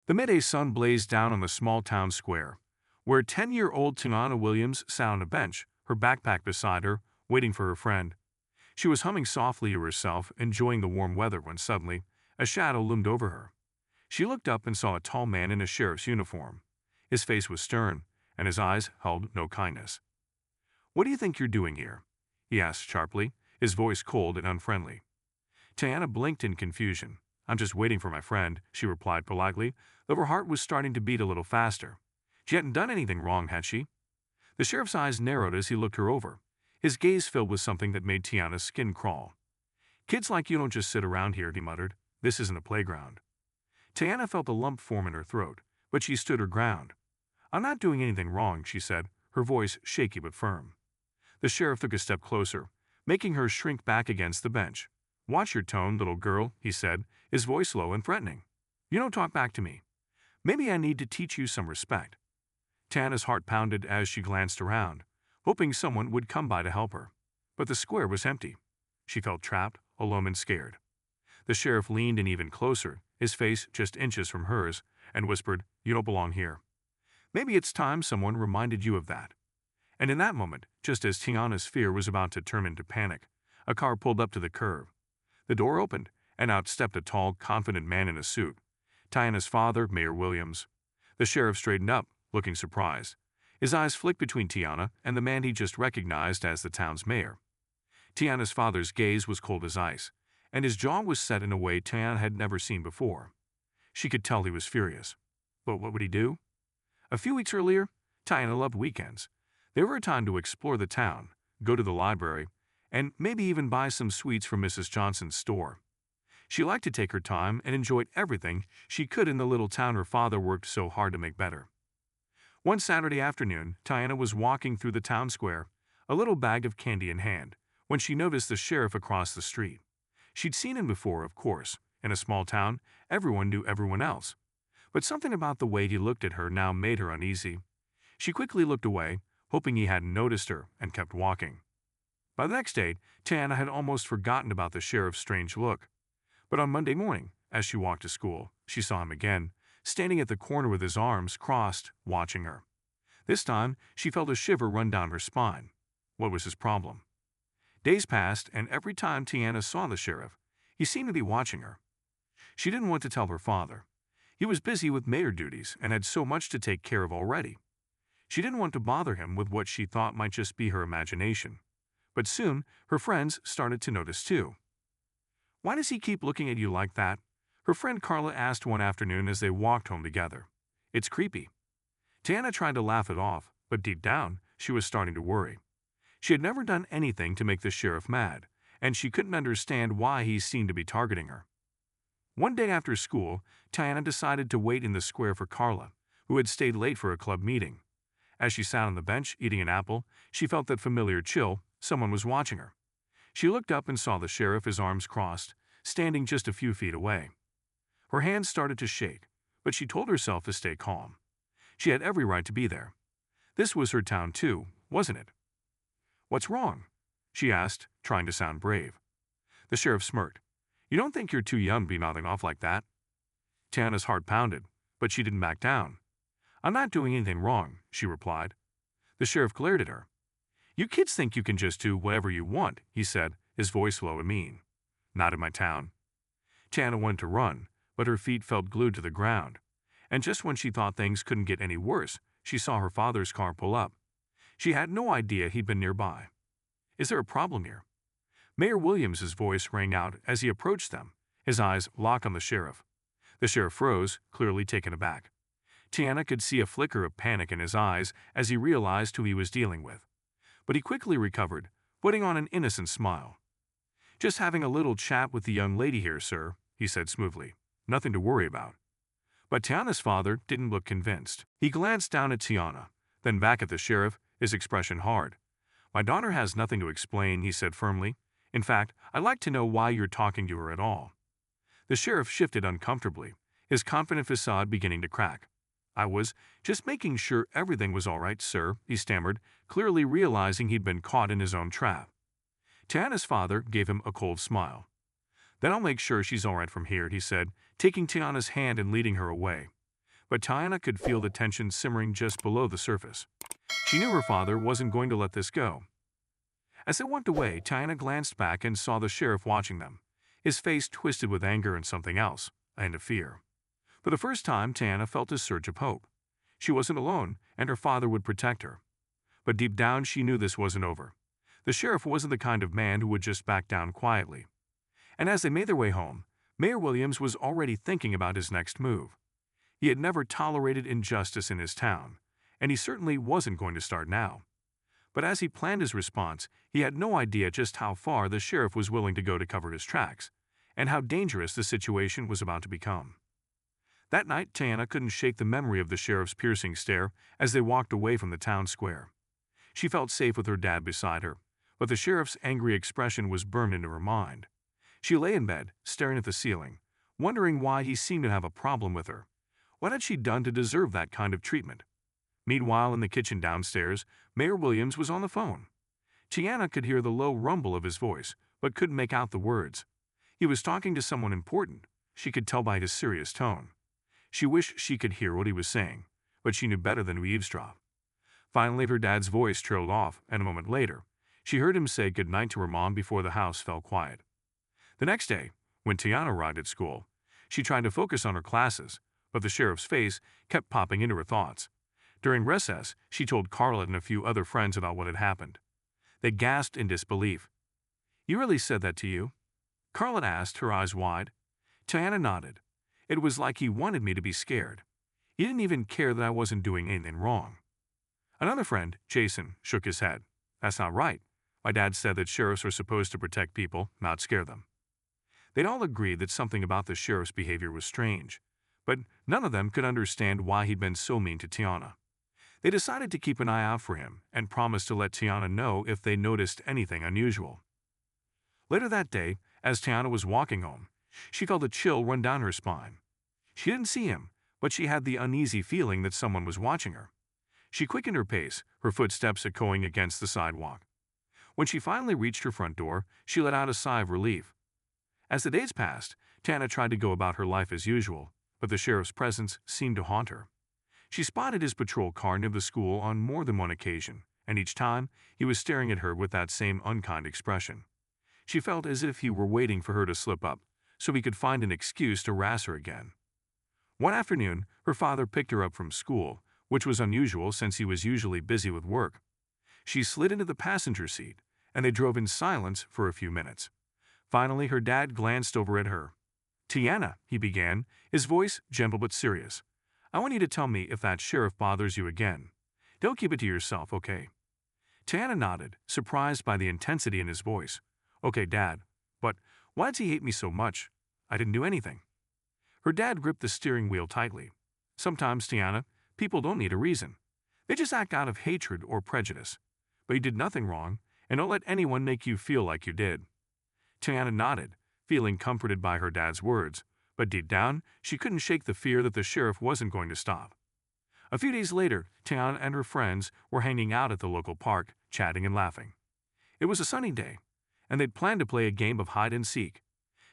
The midday sun blazed down on the small town square, where 10-year-old Tiana Williams sat on a bench, her backpack beside her, waiting for her friend. She was humming softly to herself, enjoying the warm weather when suddenly, a shadow loomed over her. She looked up and saw a tall man in a sheriff's uniform. His face was stern, and his eyes held no kindness. "What do you think you're doing here?" he asked sharply, his voice cold and unfriendly. Tiana blinked in confusion. "I'm just waiting for my friend," she replied politely, though her heart was starting to beat a little faster. She hadn't done anything wrong, had she? The sheriff's eyes narrowed as he looked her over, his gaze filled with something that made Tiana's skin crawl. "Kids like you don't just sit around here," he muttered. "This isn't a playground." Tiana felt a lump form in her throat, but she stood her ground. "I'm not doing anything wrong," she said, her voice shaky but firm. The sheriff took a step closer, making her shrink back against the bench. "Watch your tone, little girl," he said, his voice low and threatening. "You don't talk back to me. Maybe I need to teach you some respect." Tiana's heart pounded as she glanced around, hoping someone would come by to help her. But the square was empty. She felt trapped, alone and scared. The sheriff leaned in even closer, his face just inches from hers, and whispered, "You don't belong here. Maybe it's time someone reminded you of that." And in that moment, just as Tiana's fear was about to turn into panic, a car pulled up to the curb. The door opened, and out stepped a tall, confident man in a suit. Tiana's father, Mayor Williams. The sheriff straightened up, looking surprised. His eyes flicked between Tiana and the man he just recognized as the town's mayor. Tiana's father's gaze was cold as ice, and his jaw was set in a way Tiana had never seen before. She could tell he was furious. But what would he do? A few weeks earlier, Tiana loved weekends. They were a time to explore the town, go to the library, and maybe even buy some sweets from Mrs. Johnson's store. She liked to take her time and enjoyed everything she could in the little town her father worked so hard to make better. One Saturday afternoon, Tiana was walking through the town square, a little bag of candy in hand, when she noticed the sheriff across the street. She'd seen him before, of course. In a small town, everyone knew everyone else. But something about the way he looked at her now made her uneasy. She quickly looked away, hoping he hadn't noticed her, and kept walking. By the next day, Tiana had almost forgotten about the sheriff's strange look. But on Monday morning, as she walked to school, she saw him again, standing at the corner with his arms crossed, watching her. This time, she felt a shiver run down her spine. What was his problem? Days passed, and every time Tiana saw the sheriff, he seemed to be watching her. She didn't want to tell her father. He was busy with mayor duties and had so much to take care of already. She didn't want to bother him with what she thought might just be her imagination. But soon, her friends started to notice too. "Why does he keep looking at you like that?" her friend Carla asked one afternoon as they walked home together. "It's creepy." Tiana tried to laugh it off, but deep down, she was starting to worry. She had never done anything to make the sheriff mad, and she couldn't understand why he seemed to be targeting her. One day after school, Tiana decided to wait in the square for Carla, who had stayed late for a club meeting. As she sat on the bench eating an apple, she felt that familiar chill. Someone was watching her. She looked up and saw the sheriff, his arms crossed, standing just a few feet away. Her hands started to shake, but she told herself to stay calm. She had every right to be there. This was her town too, wasn't it? "What's wrong?" she asked, trying to sound brave. The sheriff smirked. "You don't think you're too young to be mouthing off like that?" Tiana's heart pounded, but she didn't back down. "I'm not doing anything wrong," she replied. The sheriff glared at her. "You kids think you can just do whatever you want," he said, his voice low and mean. "Not in my town." Tiana wanted to run, but her feet felt glued to the ground. And just when she thought things couldn't get any worse, she saw her father's car pull up. She had no idea he'd been nearby. "Is there a problem here?" Mayor Williams's voice rang out as he approached them, his eyes locked on the sheriff. The sheriff froze, clearly taken aback. Tiana could see a flicker of panic in his eyes as he realized who he was dealing with. But he quickly recovered, putting on an innocent smile. "Just having a little chat with the young lady here, sir," he said smoothly. "Nothing to worry about." But Tiana's father didn't look convinced. He glanced down at Tiana, then back at the sheriff, his expression hard. "My daughter has nothing to explain," he said firmly. "In fact, I'd like to know why you're talking to her at all." The sheriff shifted uncomfortably, his confident facade beginning to crack. "I was just making sure everything was all right, sir," he stammered, clearly realizing he'd been caught in his own trap. Tiana's father gave him a cold smile. "Then I'll make sure she's all right from here," he said, taking Tiana's hand and leading her away. but Tiana could feel the tension simmering just below the surface. She knew her father wasn't going to let this go. As they walked away, Tiana glanced back and saw the sheriff watching them, his face twisted with anger and something else, a hint of fear. For the first time, Tiana felt a surge of hope. She wasn't alone, and her father would protect her. But deep down, she knew this wasn't over. The sheriff wasn't the kind of man who would just back down quietly. And as they made their way home, Mayor Williams was already thinking about his next move. He had never tolerated injustice in his town, and he certainly wasn't going to start now. But as he planned his response, he had no idea just how far the sheriff was willing to go to cover his tracks, and how dangerous the situation was about to become. That night, Tiana couldn't shake the memory of the sheriff's piercing stare as they walked away from the town square. She felt safe with her dad beside her, but the sheriff's angry expression was burned into her mind. She lay in bed, staring at the ceiling, wondering why he seemed to have a problem with her. What had she done to deserve that kind of treatment? Meanwhile, in the kitchen downstairs, Mayor Williams was on the phone. Tiana could hear the low rumble of his voice, but couldn't make out the words. He was talking to someone important. She could tell by his serious tone. She wished she could hear what he was saying, but she knew better than to eavesdrop. Finally, her dad's voice trailed off, and a moment later, she heard him say goodnight to her mom before the house fell quiet. The next day, when Tiana arrived at school, she tried to focus on her classes, but the sheriff's face kept popping into her thoughts. During recess, she told Carla and a few other friends about what had happened. They gasped in disbelief. "You really said that to you?" Carla asked, her eyes wide. Tiana nodded. It was like he wanted me to be scared. He didn't even care that I wasn't doing anything wrong. Another friend, Jason, shook his head. "That's not right. My dad said that sheriffs are supposed to protect people, not scare them." They'd all agreed that something about the sheriff's behavior was strange, but none of them could understand why he'd been so mean to Tiana. They decided to keep an eye out for him and promised to let Tiana know if they noticed anything unusual. Later that day, as Tiana was walking home, she felt a chill run down her spine. She didn't see him, but she had the uneasy feeling that someone was watching her. She quickened her pace, her footsteps echoing against the sidewalk. When she finally reached her front door, she let out a sigh of relief. As the days passed, Tiana tried to go about her life as usual, but the sheriff's presence seemed to haunt her. She spotted his patrol car near the school on more than one occasion, and each time he was staring at her with that same unkind expression. She felt as if he were waiting for her to slip up, so he could find an excuse to harass her again. One afternoon, her father picked her up from school, which was unusual since he was usually busy with work. She slid into the passenger seat, and they drove in silence for a few minutes. Finally, her dad glanced over at her. "Tiana," he began, his voice gentle but serious. "I want you to tell me if that sheriff bothers you again. Don't keep it to yourself, okay?" Tiana nodded, surprised by the intensity in his voice. "Okay, Dad, but why does he hate me so much? I didn't do anything." Her dad gripped the steering wheel tightly. "Sometimes, Tiana, people don't need a reason. They just act out of hatred or prejudice. But you did nothing wrong, and don't let anyone make you feel like you did." Tiana nodded, feeling comforted by her dad's words, but deep down, she couldn't shake the fear that the sheriff wasn't going to stop. A few days later, Tiana and her friends were hanging out at the local park, chatting and laughing. It was a sunny day, and they'd planned to play a game of hide and seek.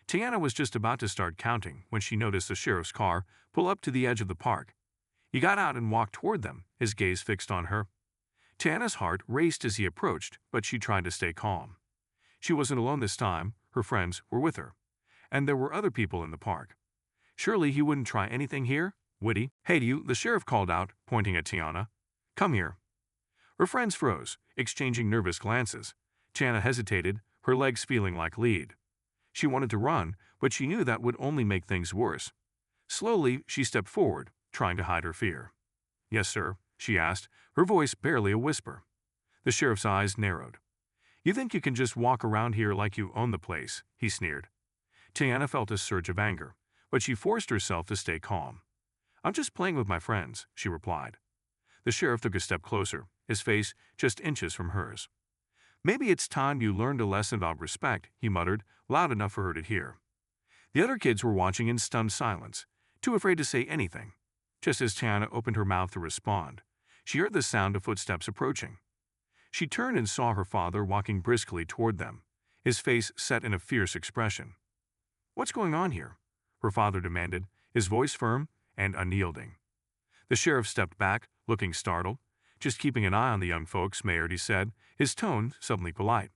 Tiana was just about to start counting when she noticed the sheriff's car pull up to the edge of the park. He got out and walked toward them, his gaze fixed on her. Tiana's heart raced as he approached, but she tried to stay calm. She wasn't alone this time, her friends were with her. And there were other people in the park. Surely he wouldn't try anything here, would he? "Hey, you," the sheriff called out, pointing at Tiana. "Come here." Her friends froze, exchanging nervous glances. Tiana hesitated, her legs feeling like lead. She wanted to run, but she knew that would only make things worse. Slowly, she stepped forward, trying to hide her fear. "Yes, sir," she asked, her voice barely a whisper. The sheriff's eyes narrowed. "You think you can just walk around here like you own the place?" he sneered. Tiana felt a surge of anger, but she forced herself to stay calm. "I'm just playing with my friends," she replied. The sheriff took a step closer, his face just inches from hers. "Maybe it's time you learned a lesson about respect," he muttered, loud enough for her to hear. The other kids were watching in stunned silence, too afraid to say anything. Just as Tiana opened her mouth to respond, she heard the sound of footsteps approaching. She turned and saw her father walking briskly toward them, his face set in a fierce expression. "What's going on here?" her father demanded, his voice firm and unyielding. The sheriff stepped back, looking startled. "Just keeping an eye on the young folks, Mayor," he said, his tone suddenly polite.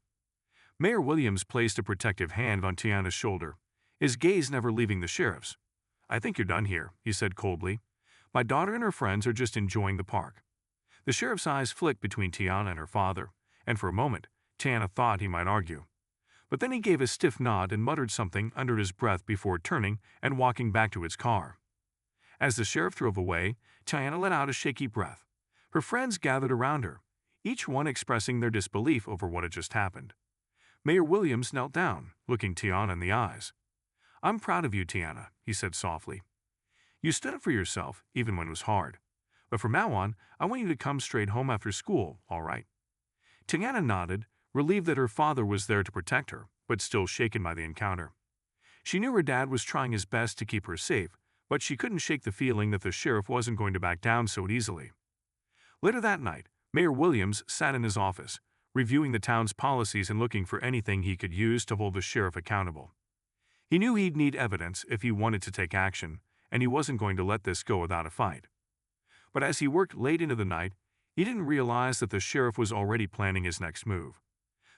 Mayor Williams placed a protective hand on Tiana's shoulder, his gaze never leaving the sheriff's. "I think you're done here," he said coldly. "My daughter and her friends are just enjoying the park." The sheriff's eyes flicked between Tiana and her father, and for a moment, Tiana thought he might argue. But then he gave a stiff nod and muttered something under his breath before turning and walking back to his car. As the sheriff drove away, Tiana let out a shaky breath. Her friends gathered around her, each one expressing their disbelief over what had just happened. Mayor Williams knelt down, looking Tiana in the eyes. "I'm proud of you, Tiana," he said softly. "You stood up for yourself, even when it was hard. But from now on, I want you to come straight home after school, all right?" Tiana nodded, relieved that her father was there to protect her, but still shaken by the encounter. She knew her dad was trying his best to keep her safe, but she couldn't shake the feeling that the sheriff wasn't going to back down so easily. Later that night, Mayor Williams sat in his office, reviewing the town's policies and looking for anything he could use to hold the sheriff accountable. He knew he'd need evidence if he wanted to take action, and he wasn't going to let this go without a fight. But as he worked late into the night, he didn't realize that the sheriff was already planning his next move.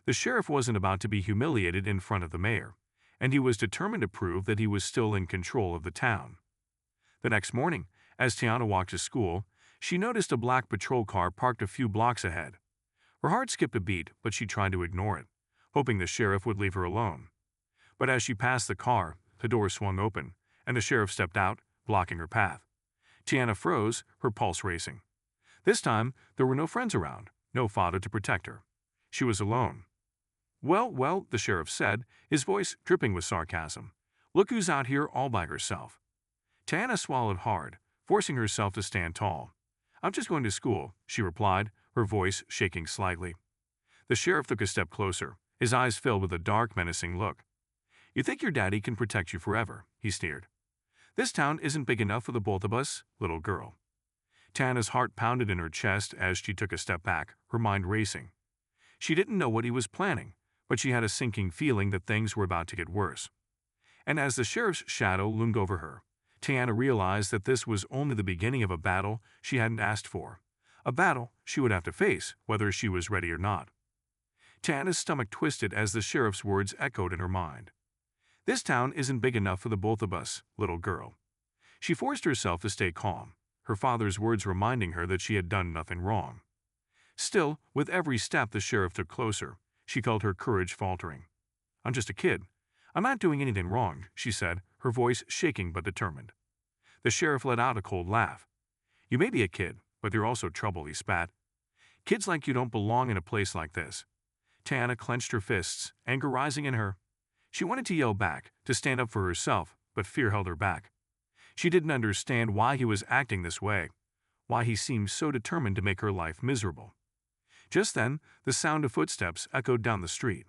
The sheriff wasn't about to be humiliated in front of the mayor, and he was determined to prove that he was still in control of the town. The next morning, as Tiana walked to school, she noticed a black patrol car parked a few blocks ahead. Her heart skipped a beat, but she tried to ignore it, hoping the sheriff would leave her alone. But as she passed the car, the door swung open, and the sheriff stepped out, blocking her path. Tiana froze, her pulse racing. This time, there were no friends around, no father to protect her. She was alone. Well, the sheriff said, his voice dripping with sarcasm. "Look who's out here all by herself." Tiana swallowed hard, forcing herself to stand tall. "I'm just going to school," she replied, her voice shaking slightly. The sheriff took a step closer, his eyes filled with a dark, menacing look. "You think your daddy can protect you forever," he sneered. "This town isn't big enough for the both of us, little girl." Tiana's heart pounded in her chest as she took a step back, her mind racing. She didn't know what he was planning, but she had a sinking feeling that things were about to get worse. And as the sheriff's shadow loomed over her, Tiana realized that this was only the beginning of a battle she hadn't asked for, a battle she would have to face whether she was ready or not. Tiana's stomach twisted as the sheriff's words echoed in her mind. "This town isn't big enough for the both of us, little girl." She forced herself to stay calm, her father's words reminding her that she had done nothing wrong. Still, with every step the sheriff took closer, she felt her courage faltering. "I'm just a kid. I'm not doing anything wrong," she said, her voice shaking but determined. The sheriff let out a cold laugh. "You may be a kid, but you're also trouble," he spat. "Kids like you don't belong in a place like this." Tiana clenched her fists, anger rising in her. She wanted to yell back, to stand up for herself, but fear held her back. She didn't understand why he was acting this way, why he seemed so determined to make her life miserable. Just then, the sound of footsteps echoed down the street.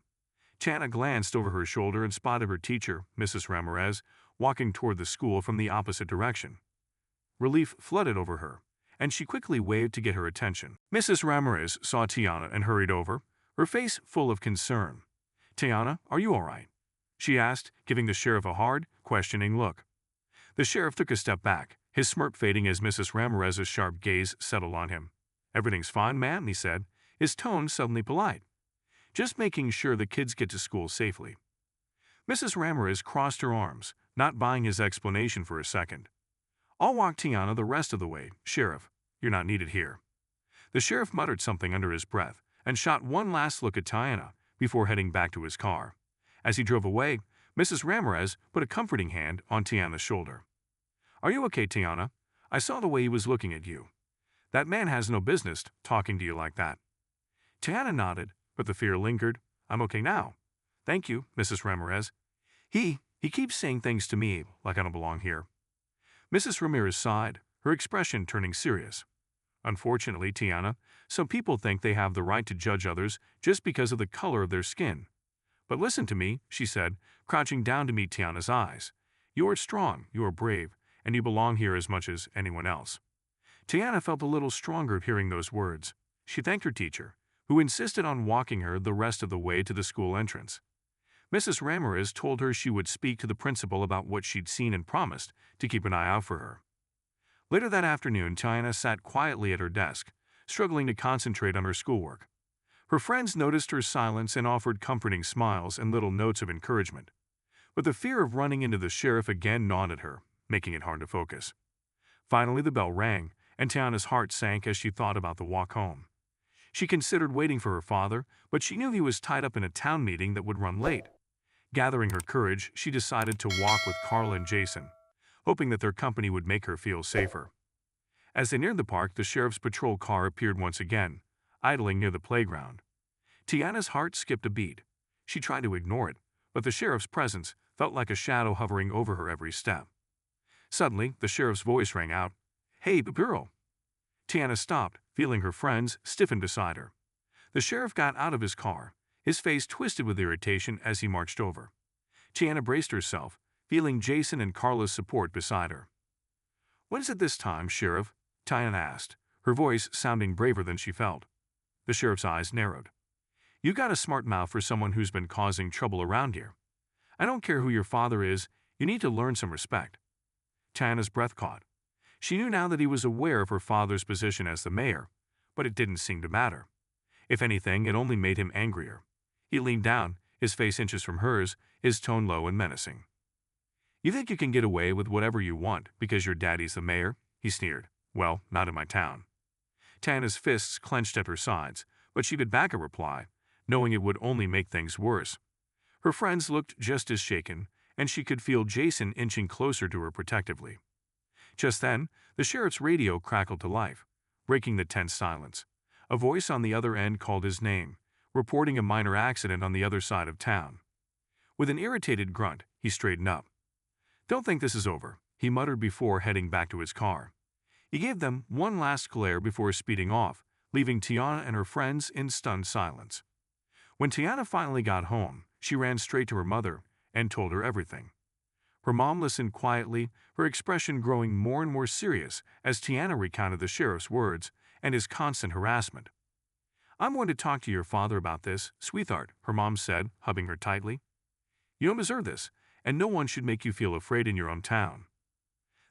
Tiana glanced over her shoulder and spotted her teacher, Mrs. Ramirez, walking toward the school from the opposite direction. Relief flooded over her, and she quickly waved to get her attention. Mrs. Ramirez saw Tiana and hurried over, her face full of concern. "Tiana, are you all right?" she asked, giving the sheriff a hard, questioning look. The sheriff took a step back, his smirk fading as Mrs. Ramirez's sharp gaze settled on him. "Everything's fine, ma'am," he said, his tone suddenly polite. "Just making sure the kids get to school safely." Mrs. Ramirez crossed her arms, not buying his explanation for a second. "I'll walk Tiana the rest of the way, Sheriff. You're not needed here." The sheriff muttered something under his breath and shot one last look at Tiana before heading back to his car. As he drove away, Mrs. Ramirez put a comforting hand on Tiana's shoulder. "Are you okay, Tiana? I saw the way he was looking at you. That man has no business talking to you like that." Tiana nodded, but the fear lingered. "I'm okay now. Thank you, Mrs. Ramirez. He keeps saying things to me like I don't belong here." Mrs. Ramirez sighed, her expression turning serious. "Unfortunately, Tiana, some people think they have the right to judge others just because of the color of their skin. But listen to me," she said, crouching down to meet Tiana's eyes. "You are strong, you are brave, and you belong here as much as anyone else." Tiana felt a little stronger hearing those words. She thanked her teacher, who insisted on walking her the rest of the way to the school entrance. Mrs. Ramirez told her she would speak to the principal about what she'd seen and promised to keep an eye out for her. Later that afternoon, Tiana sat quietly at her desk, struggling to concentrate on her schoolwork. Her friends noticed her silence and offered comforting smiles and little notes of encouragement. But the fear of running into the sheriff again gnawed at her, making it hard to focus. Finally, the bell rang, and Tiana's heart sank as she thought about the walk home. She considered waiting for her father, but she knew he was tied up in a town meeting that would run late. Gathering her courage, she decided to walk with Carl and Jason, hoping that their company would make her feel safer. As they neared the park, the sheriff's patrol car appeared once again, idling near the playground. Tiana's heart skipped a beat. She tried to ignore it, but the sheriff's presence felt like a shadow hovering over her every step. Suddenly, the sheriff's voice rang out, "Hey, girl!" Tiana stopped, feeling her friends stiffen beside her. The sheriff got out of his car, his face twisted with irritation as he marched over. Tiana braced herself, feeling Jason and Carla's support beside her. "What is it this time, Sheriff?" Tiana asked, her voice sounding braver than she felt. The sheriff's eyes narrowed. "You got a smart mouth for someone who's been causing trouble around here. I don't care who your father is, you need to learn some respect." Tiana's breath caught. She knew now that he was aware of her father's position as the mayor, but it didn't seem to matter. If anything, it only made him angrier. He leaned down, his face inches from hers, his tone low and menacing. "You think you can get away with whatever you want because your daddy's the mayor?" he sneered. "Well, not in my town." Tiana's fists clenched at her sides, but she bit back a reply, knowing it would only make things worse. Her friends looked just as shaken, and she could feel Jason inching closer to her protectively. Just then, the sheriff's radio crackled to life, breaking the tense silence. A voice on the other end called his name, reporting a minor accident on the other side of town. With an irritated grunt, he straightened up. "Don't think this is over," he muttered before heading back to his car. He gave them one last glare before speeding off, leaving Tiana and her friends in stunned silence. When Tiana finally got home, she ran straight to her mother and told her everything. Her mom listened quietly, her expression growing more and more serious as Tiana recounted the sheriff's words and his constant harassment. "I'm going to talk to your father about this, sweetheart," her mom said, hugging her tightly. "You don't deserve this, and no one should make you feel afraid in your own town."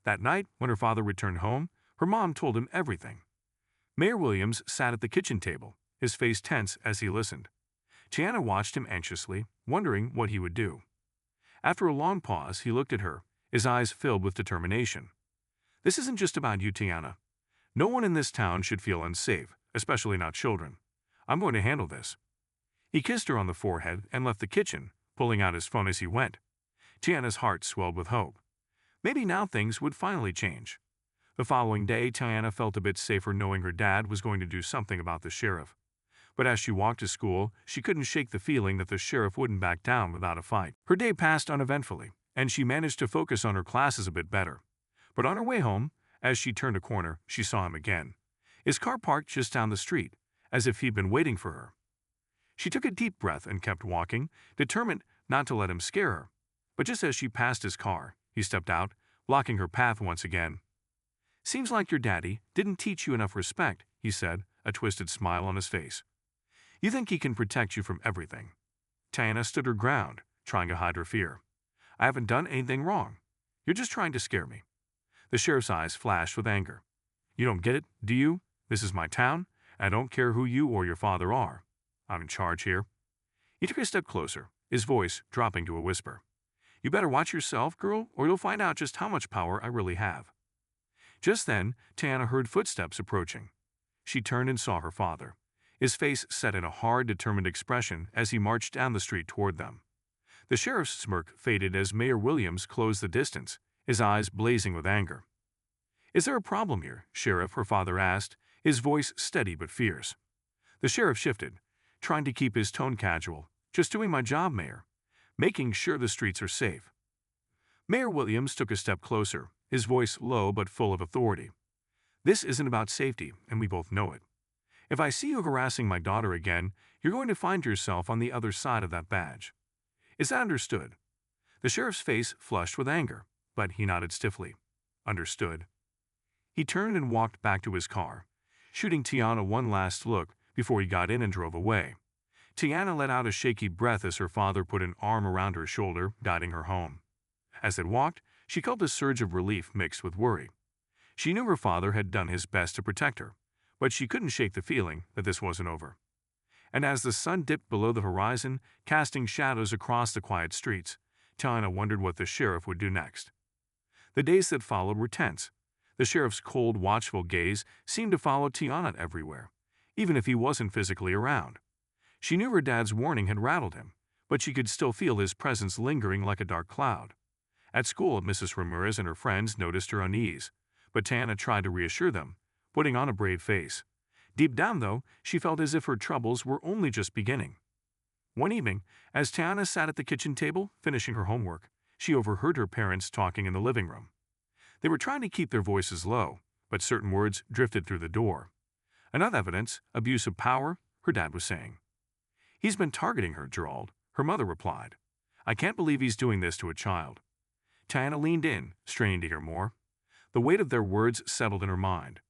That night, when her father returned home, her mom told him everything. Mayor Williams sat at the kitchen table, his face tense as he listened. Tiana watched him anxiously, wondering what he would do. After a long pause, he looked at her, his eyes filled with determination. "This isn't just about you, Tiana. No one in this town should feel unsafe, especially not children. I'm going to handle this." He kissed her on the forehead and left the kitchen, pulling out his phone as he went. Tiana's heart swelled with hope. Maybe now things would finally change. The following day, Tiana felt a bit safer knowing her dad was going to do something about the sheriff. But as she walked to school, she couldn't shake the feeling that the sheriff wouldn't back down without a fight. Her day passed uneventfully, and she managed to focus on her classes a bit better. But on her way home, as she turned a corner, she saw him again. His car parked just down the street, as if he'd been waiting for her. She took a deep breath and kept walking, determined not to let him scare her. But just as she passed his car, he stepped out, blocking her path once again. "Seems like your daddy didn't teach you enough respect," he said, a twisted smile on his face. "You think he can protect you from everything." Tiana stood her ground, trying to hide her fear. "I haven't done anything wrong. You're just trying to scare me." The sheriff's eyes flashed with anger. "You don't get it, do you? This is my town, and I don't care who you or your father are. I'm in charge here." He took a step closer, his voice dropping to a whisper. "You better watch yourself, girl, or you'll find out just how much power I really have." Just then, Tiana heard footsteps approaching. She turned and saw her father. His face set in a hard, determined expression as he marched down the street toward them. The sheriff's smirk faded as Mayor Williams closed the distance, his eyes blazing with anger. "Is there a problem here, Sheriff?" her father asked, his voice steady but fierce. The sheriff shifted, trying to keep his tone casual. "Just doing my job, Mayor. Making sure the streets are safe." Mayor Williams took a step closer, his voice low but full of authority. "This isn't about safety, and we both know it. If I see you harassing my daughter again, you're going to find yourself on the other side of that badge. Is that understood?" The sheriff's face flushed with anger, but he nodded stiffly. "Understood." He turned and walked back to his car, shooting Tiana one last look before he got in and drove away. Tiana let out a shaky breath as her father put an arm around her shoulder, guiding her home. As they walked, she felt a surge of relief mixed with worry. She knew her father had done his best to protect her, but she couldn't shake the feeling that this wasn't over. And as the sun dipped below the horizon, casting shadows across the quiet streets, Tiana wondered what the sheriff would do next. The days that followed were tense. The sheriff's cold, watchful gaze seemed to follow Tiana everywhere, even if he wasn't physically around. She knew her dad's warning had rattled him, but she could still feel his presence lingering like a dark cloud. At school, Mrs. Ramirez and her friends noticed her unease, but Tiana tried to reassure them, putting on a brave face. Deep down, though, she felt as if her troubles were only just beginning. One evening, as Tiana sat at the kitchen table, finishing her homework, she overheard her parents talking in the living room. They were trying to keep their voices low, but certain words drifted through the door. Enough evidence, abuse of power, her dad was saying. "He's been targeting her, Gerald," her mother replied. "I can't believe he's doing this to a child." Tiana leaned in, straining to hear more. The weight of their words settled in her mind.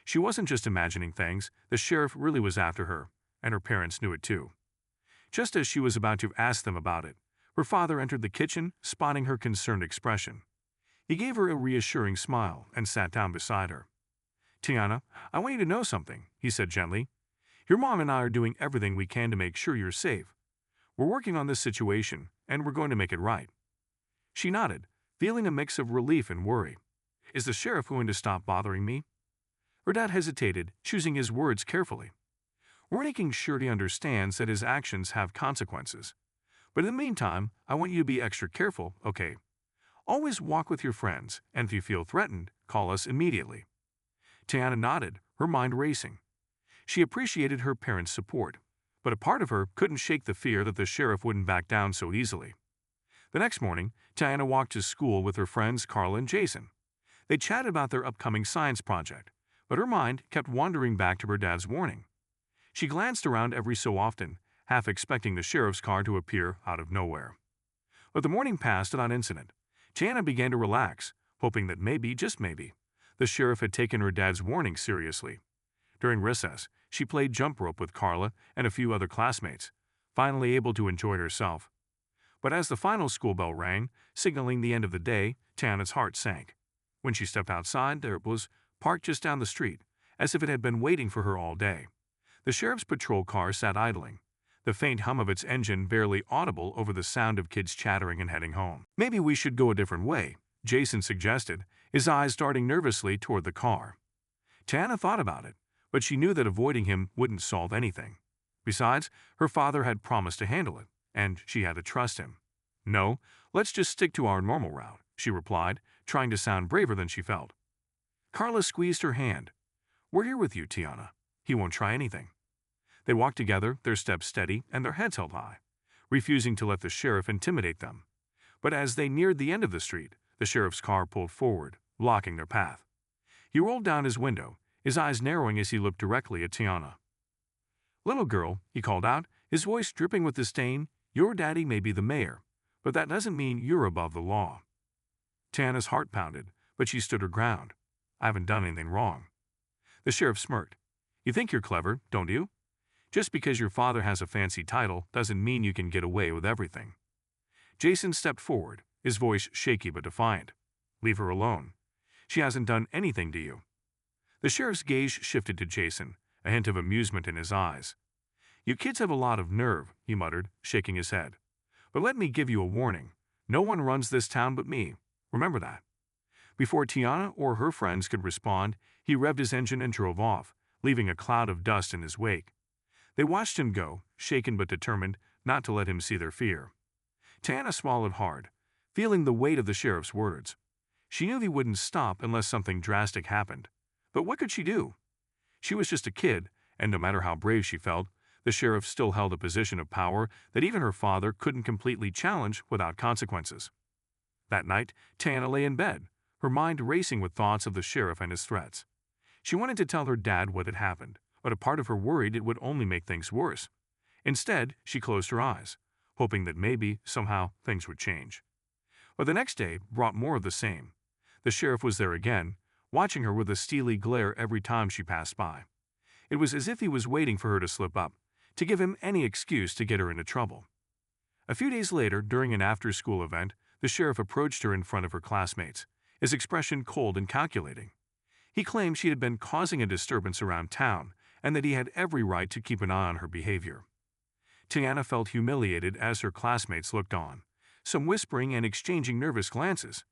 She wasn't just imagining things, the sheriff really was after her, and her parents knew it too. Just as she was about to ask them about it, her father entered the kitchen, spotting her concerned expression. He gave her a reassuring smile and sat down beside her. "Tiana, I want you to know something," he said gently. "Your mom and I are doing everything we can to make sure you're safe. We're working on this situation, and we're going to make it right." She nodded, feeling a mix of relief and worry. "Is the sheriff going to stop bothering me?" Her dad hesitated, choosing his words carefully. "We're making sure he understands that his actions have consequences. But in the meantime, I want you to be extra careful, okay? Always walk with your friends, and if you feel threatened, call us immediately." Tiana nodded, her mind racing. She appreciated her parents' support, but a part of her couldn't shake the fear that the sheriff wouldn't back down so easily. The next morning, Tiana walked to school with her friends Carla and Jason. They chatted about their upcoming science project, but her mind kept wandering back to her dad's warning. She glanced around every so often, half expecting the sheriff's car to appear out of nowhere. But the morning passed without incident. Tiana began to relax, hoping that maybe, just maybe, the sheriff had taken her dad's warning seriously. During recess, she played jump rope with Carla and a few other classmates, finally able to enjoy herself. But as the final school bell rang, signaling the end of the day, Tiana's heart sank. When she stepped outside, there it was, parked just down the street, as if it had been waiting for her all day. The sheriff's patrol car sat idling, the faint hum of its engine barely audible over the sound of kids chattering and heading home. "Maybe we should go a different way," Jason suggested, his eyes darting nervously toward the car. Tiana thought about it, but she knew that avoiding him wouldn't solve anything. Besides, her father had promised to handle it, and she had to trust him. "No, let's just stick to our normal route," she replied, trying to sound braver than she felt. Carla squeezed her hand. "We're here with you, Tiana. He won't try anything." They walked together, their steps steady and their heads held high, refusing to let the sheriff intimidate them. But as they neared the end of the street, the sheriff's car pulled forward, blocking their path. He rolled down his window, his eyes narrowing as he looked directly at Tiana. "Little girl," he called out, his voice dripping with disdain, "your daddy may be the mayor, but that doesn't mean you're above the law." Tiana's heart pounded, but she stood her ground. "I haven't done anything wrong." The sheriff smirked. "You think you're clever, don't you? Just because your father has a fancy title doesn't mean you can get away with everything." Jason stepped forward, his voice shaky but defiant. "Leave her alone. She hasn't done anything to you." The sheriff's gaze shifted to Jason, a hint of amusement in his eyes. "You kids have a lot of nerve," he muttered, shaking his head. "But let me give you a warning. No one runs this town but me. Remember that." Before Tiana or her friends could respond, he revved his engine and drove off, leaving a cloud of dust in his wake. They watched him go, shaken but determined not to let him see their fear. Tiana swallowed hard, feeling the weight of the sheriff's words. She knew he wouldn't stop unless something drastic happened. But what could she do? She was just a kid, and no matter how brave she felt, the sheriff still held a position of power that even her father couldn't completely challenge without consequences. That night, Tiana lay in bed, her mind racing with thoughts of the sheriff and his threats. She wanted to tell her dad what had happened, but a part of her worried it would only make things worse. Instead, she closed her eyes, hoping that maybe, somehow, things would change. But the next day brought more of the same. The sheriff was there again, watching her with a steely glare every time she passed by. It was as if he was waiting for her to slip up, to give him any excuse to get her into trouble. A few days later, during an after-school event, the sheriff approached her in front of her classmates, his expression cold and calculating. He claimed she had been causing a disturbance around town and that he had every right to keep an eye on her behavior. Tiana felt humiliated as her classmates looked on, some whispering and exchanging nervous glances.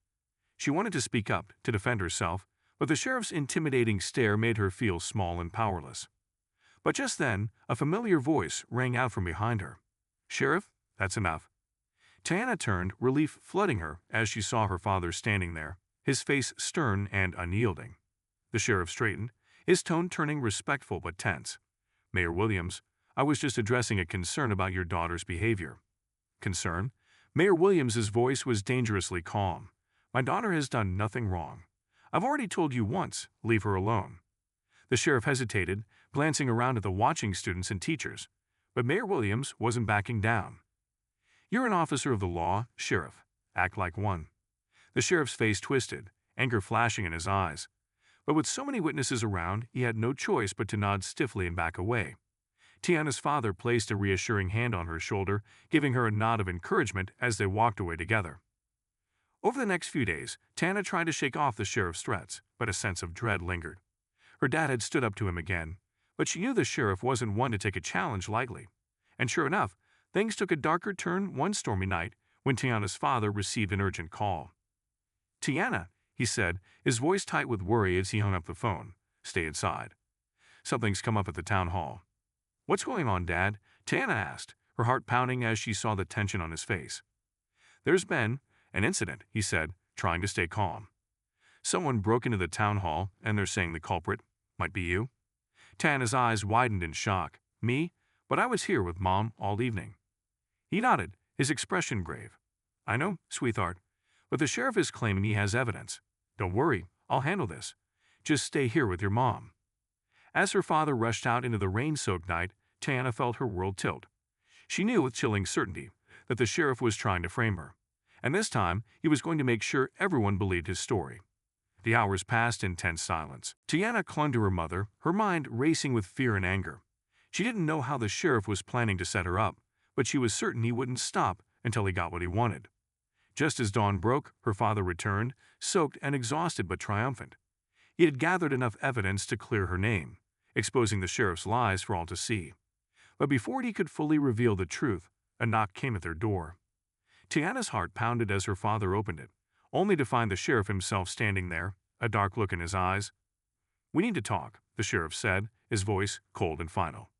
She wanted to speak up to defend herself, but the sheriff's intimidating stare made her feel small and powerless. But just then, a familiar voice rang out from behind her. "Sheriff, that's enough." Tiana turned, relief flooding her as she saw her father standing there, his face stern and unyielding. The sheriff straightened, his tone turning respectful but tense. "Mayor Williams, I was just addressing a concern about your daughter's behavior." "Concern?" Mayor Williams's voice was dangerously calm. "My daughter has done nothing wrong. I've already told you once, leave her alone." The sheriff hesitated, glancing around at the watching students and teachers, but Mayor Williams wasn't backing down. "You're an officer of the law, Sheriff. Act like one." The sheriff's face twisted, anger flashing in his eyes. But with so many witnesses around, he had no choice but to nod stiffly and back away. Tiana's father placed a reassuring hand on her shoulder, giving her a nod of encouragement as they walked away together. Over the next few days, Tiana tried to shake off the sheriff's threats, but a sense of dread lingered. Her dad had stood up to him again, but she knew the sheriff wasn't one to take a challenge lightly. And sure enough, things took a darker turn one stormy night when Tiana's father received an urgent call. "Tiana," he said, his voice tight with worry as he hung up the phone. "Stay inside. Something's come up at the town hall." "What's going on, Dad?" Tiana asked, her heart pounding as she saw the tension on his face. "There's been an incident," he said, trying to stay calm. "Someone broke into the town hall, and they're saying the culprit might be you." Tiana's eyes widened in shock. "Me? But I was here with Mom all evening." He nodded, his expression grave. "I know, sweetheart, but the sheriff is claiming he has evidence. Don't worry, I'll handle this. Just stay here with your mom." As her father rushed out into the rain-soaked night, Tiana felt her world tilt. She knew with chilling certainty that the sheriff was trying to frame her, and this time he was going to make sure everyone believed his story. The hours passed in tense silence. Tiana clung to her mother, her mind racing with fear and anger. She didn't know how the sheriff was planning to set her up, but she was certain he wouldn't stop until he got what he wanted. Just as dawn broke, her father returned, soaked and exhausted but triumphant. He had gathered enough evidence to clear her name, exposing the sheriff's lies for all to see. But before he could fully reveal the truth, a knock came at their door. Tiana's heart pounded as her father opened it, only to find the sheriff himself standing there, a dark look in his eyes. "We need to talk," the sheriff said, his voice cold and final.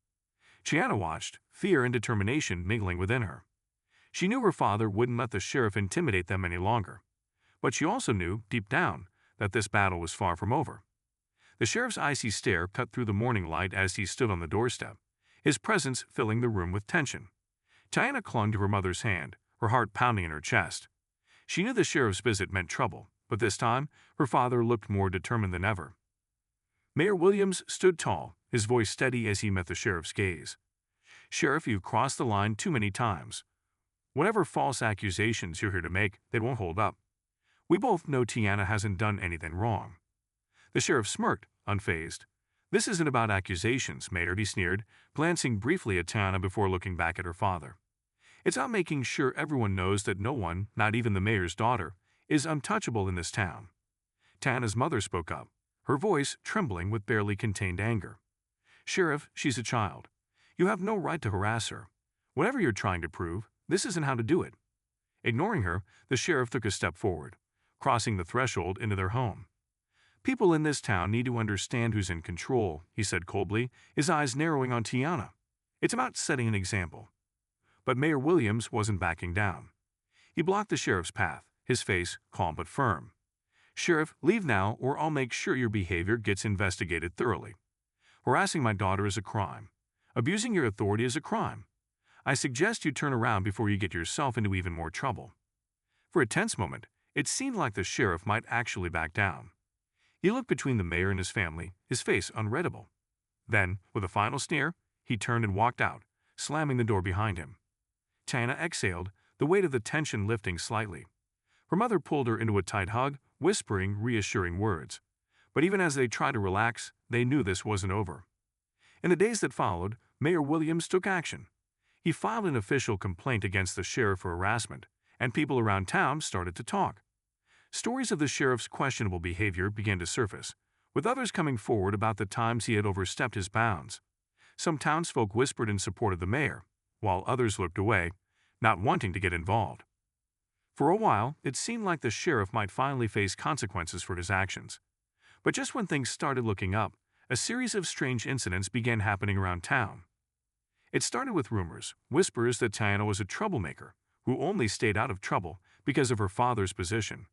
Tiana watched, fear and determination mingling within her. She knew her father wouldn't let the sheriff intimidate them any longer, but she also knew, deep down, that this battle was far from over. The sheriff's icy stare cut through the morning light as he stood on the doorstep, his presence filling the room with tension. Tiana clung to her mother's hand, her heart pounding in her chest. She knew the sheriff's visit meant trouble, but this time her father looked more determined than ever. Mayor Williams stood tall, his voice steady as he met the sheriff's gaze. "Sheriff, you've crossed the line too many times. Whatever false accusations you're here to make, they won't hold up. We both know Tiana hasn't done anything wrong." The sheriff smirked, unfazed. "This isn't about accusations, Mayor," he sneered, glancing briefly at Tiana before looking back at her father. "It's about making sure everyone knows that no one, not even the mayor's daughter, is untouchable in this town." Tiana's mother spoke up, her voice trembling with barely contained anger. "Sheriff, she's a child. You have no right to harass her. Whatever you're trying to prove, this isn't how to do it." Ignoring her, the sheriff took a step forward, crossing the threshold into their home. "People in this town need to understand who's in control," he said coldly, his eyes narrowing on Tiana. "It's about setting an example." But Mayor Williams wasn't backing down. He blocked the sheriff's path, his face calm but firm. "Sheriff, leave now or I'll make sure your behavior gets investigated thoroughly. Harassing my daughter is a crime. Abusing your authority is a crime. I suggest you turn around before you get yourself into even more trouble." For a tense moment, it seemed like the sheriff might actually back down. He looked between the mayor and his family, his face unreadable. Then, with a final sneer, he turned and walked out, slamming the door behind him. Tiana exhaled, the weight of the tension lifting slightly. Her mother pulled her into a tight hug, whispering reassuring words. But even as they tried to relax, they knew this wasn't over. In the days that followed, Mayor Williams took action. He filed an official complaint against the sheriff for harassment, and people around town started to talk. Stories of the sheriff's questionable behavior began to surface, with others coming forward about the times he had overstepped his bounds. Some townsfolk whispered in support of the mayor, while others looked away, not wanting to get involved. For a while, it seemed like the sheriff might finally face consequences for his actions. But just when things started looking up, a series of strange incidents began happening around town. It started with rumors, whispers that Tiana was a troublemaker, who only stayed out of trouble because of her father's position.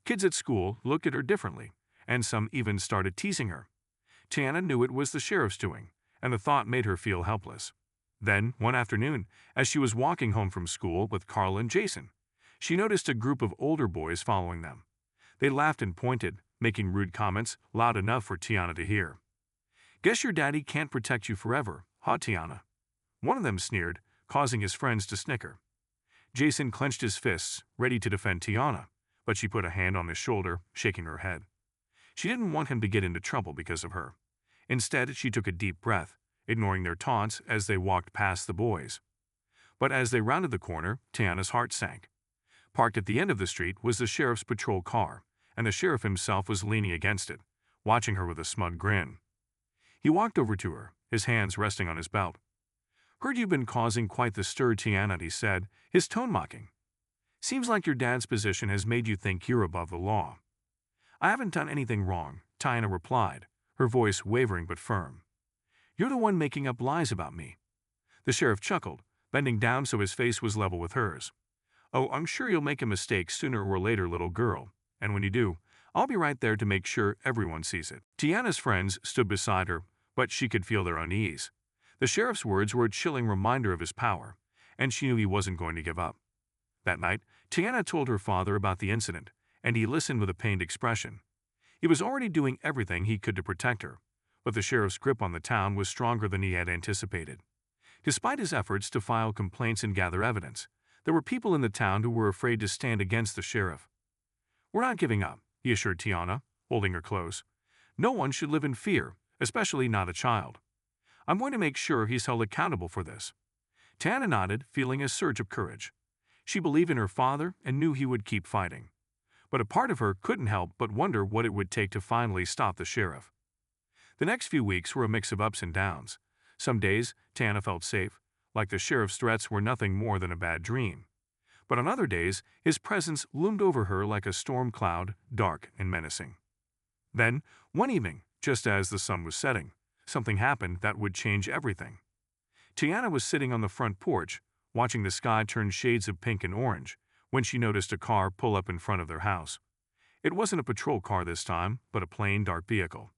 Kids at school looked at her differently, and some even started teasing her. Tiana knew it was the sheriff's doing, and the thought made her feel helpless. Then, one afternoon, as she was walking home from school with Carl and Jason, she noticed a group of older boys following them. They laughed and pointed, making rude comments loud enough for Tiana to hear. "Guess your daddy can't protect you forever, huh, Tiana?" One of them sneered, causing his friends to snicker. Jason clenched his fists, ready to defend Tiana, but she put a hand on his shoulder, shaking her head. She didn't want him to get into trouble because of her. Instead, she took a deep breath, ignoring their taunts as they walked past the boys. But as they rounded the corner, Tiana's heart sank. Parked at the end of the street was the sheriff's patrol car, and the sheriff himself was leaning against it, watching her with a smug grin. He walked over to her, his hands resting on his belt. "Heard you've been causing quite the stir, Tiana," he said, his tone mocking. "Seems like your dad's position has made you think you're above the law." "I haven't done anything wrong," Tiana replied, her voice wavering but firm. "You're the one making up lies about me." The sheriff chuckled, bending down so his face was level with hers. "Oh, I'm sure you'll make a mistake sooner or later, little girl, and when you do, I'll be right there to make sure everyone sees it." Tiana's friends stood beside her, but she could feel their unease. The sheriff's words were a chilling reminder of his power, and she knew he wasn't going to give up. That night, Tiana told her father about the incident, and he listened with a pained expression. He was already doing everything he could to protect her, but the sheriff's grip on the town was stronger than he had anticipated. Despite his efforts to file complaints and gather evidence, there were people in the town who were afraid to stand against the sheriff. "We're not giving up," he assured Tiana, holding her close. "No one should live in fear, especially not a child. I'm going to make sure he's held accountable for this." Tiana nodded, feeling a surge of courage. She believed in her father and knew he would keep fighting. But a part of her couldn't help but wonder what it would take to finally stop the sheriff. The next few weeks were a mix of ups and downs. Some days, Tiana felt safe, like the sheriff's threats were nothing more than a bad dream. But on other days, his presence loomed over her like a storm cloud, dark and menacing. Then, one evening, just as the sun was setting, something happened that would change everything. Tiana was sitting on the front porch, watching the sky turn shades of pink and orange, when she noticed a car pull up in front of their house. It wasn't a patrol car this time, but a plain, dark vehicle.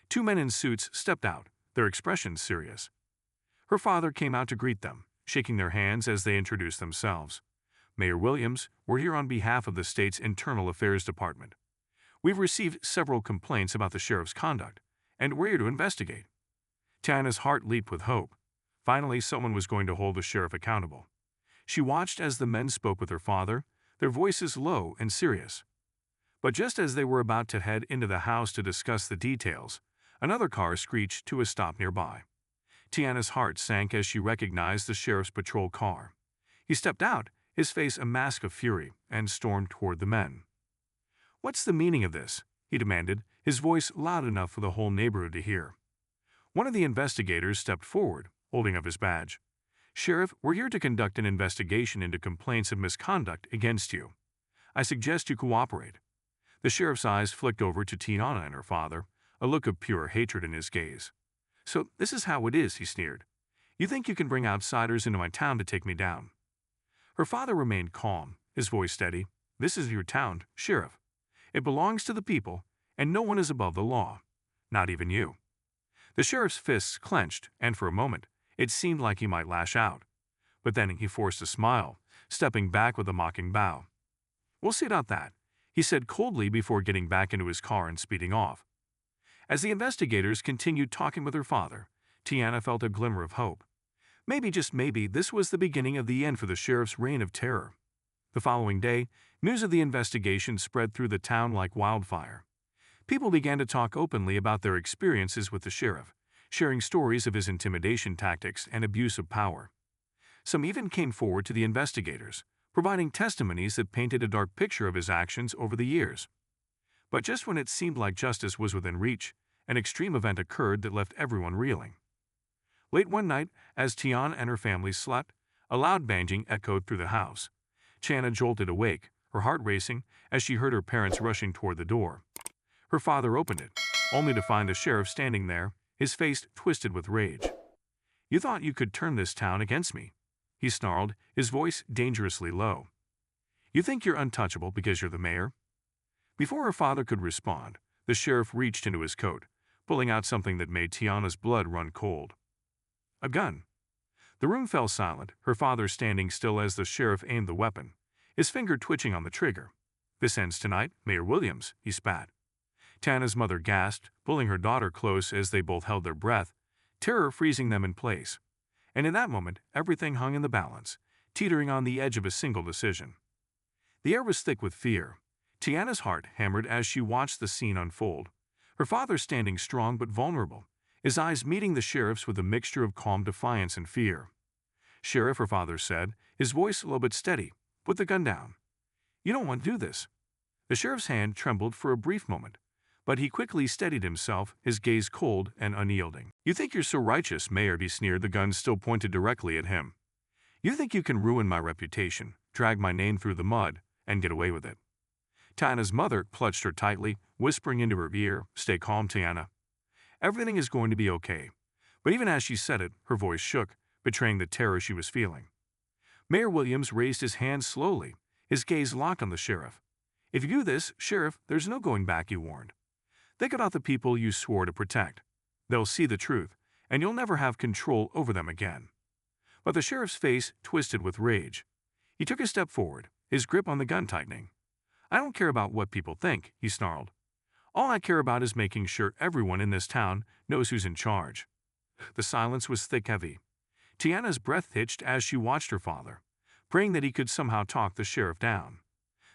Two men in suits stepped out, their expressions serious. Her father came out to greet them, shaking their hands as they introduced themselves. "Mayor Williams, we're here on behalf of the state's Internal Affairs Department. We've received several complaints about the sheriff's conduct, and we're here to investigate." Tiana's heart leaped with hope. Finally, someone was going to hold the sheriff accountable. She watched as the men spoke with her father, their voices low and serious. But just as they were about to head into the house to discuss the details, another car screeched to a stop nearby. Tiana's heart sank as she recognized the sheriff's patrol car. He stepped out, his face a mask of fury, and stormed toward the men. "What's the meaning of this?" he demanded, his voice loud enough for the whole neighborhood to hear. One of the investigators stepped forward, holding up his badge. "Sheriff, we're here to conduct an investigation into complaints of misconduct against you. I suggest you cooperate." The sheriff's eyes flicked over to Tiana and her father, a look of pure hatred in his gaze. "So this is how it is," he sneered. "You think you can bring outsiders into my town to take me down?" Her father remained calm, his voice steady. "This is your town, Sheriff. It belongs to the people, and no one is above the law. Not even you." The sheriff's fists clenched, and for a moment, it seemed like he might lash out. But then he forced a smile, stepping back with a mocking bow. "We'll see about that," he said coldly before getting back into his car and speeding off. As the investigators continued talking with her father, Tiana felt a glimmer of hope. Maybe, just maybe, this was the beginning of the end for the sheriff's reign of terror. The following day, news of the investigation spread through the town like wildfire. People began to talk openly about their experiences with the sheriff, sharing stories of his intimidation tactics and abuse of power. Some even came forward to the investigators, providing testimonies that painted a dark picture of his actions over the years. But just when it seemed like justice was within reach, an extreme event occurred that left everyone reeling. Late one night, as Tiana and her family slept, a loud banging echoed through the house. Chana jolted awake, her heart racing, as she heard her parents rushing toward the door. Her father opened it, only to find the sheriff standing there, his face twisted with rage. "You thought you could turn this town against me," he snarled, his voice dangerously low. "You think you're untouchable because you're the mayor?" Before her father could respond, the sheriff reached into his coat, pulling out something that made Tiana's blood run cold. A gun. The room fell silent, her father standing still as the sheriff aimed the weapon, his finger twitching on the trigger. "This ends tonight, Mayor Williams," he spat. Tana's mother gasped, pulling her daughter close as they both held their breath, terror freezing them in place. And in that moment, everything hung in the balance, teetering on the edge of a single decision. The air was thick with fear. Tiana's heart hammered as she watched the scene unfold. Her father standing strong but vulnerable, his eyes meeting the sheriff's with a mixture of calm defiance and fear. "Sheriff," her father said, his voice low but steady, "put the gun down. You don't want to do this." The sheriff's hand trembled for a brief moment, but he quickly steadied himself, his gaze cold and unyielding. "You think you're so righteous, Mayor," he sneered, the gun still pointed directly at him. "You think you can ruin my reputation, drag my name through the mud, and get away with it." Tiana's mother clutched her tightly, whispering into her ear, "Stay calm, Tiana. Everything is going to be okay." But even as she said it, her voice shook, betraying the terror she was feeling. Mayor Williams raised his hand slowly, his gaze locked on the sheriff. "If you do this, Sheriff, there's no going back," he warned. "Think about the people you swore to protect. They'll see the truth, and you'll never have control over them again." But the sheriff's face twisted with rage. He took a step forward, his grip on the gun tightening. "I don't care about what people think," he snarled. "All I care about is making sure everyone in this town knows who's in charge." The silence was thick-heavy. Tiana's breath hitched as she watched her father, praying that he could somehow talk the sheriff down.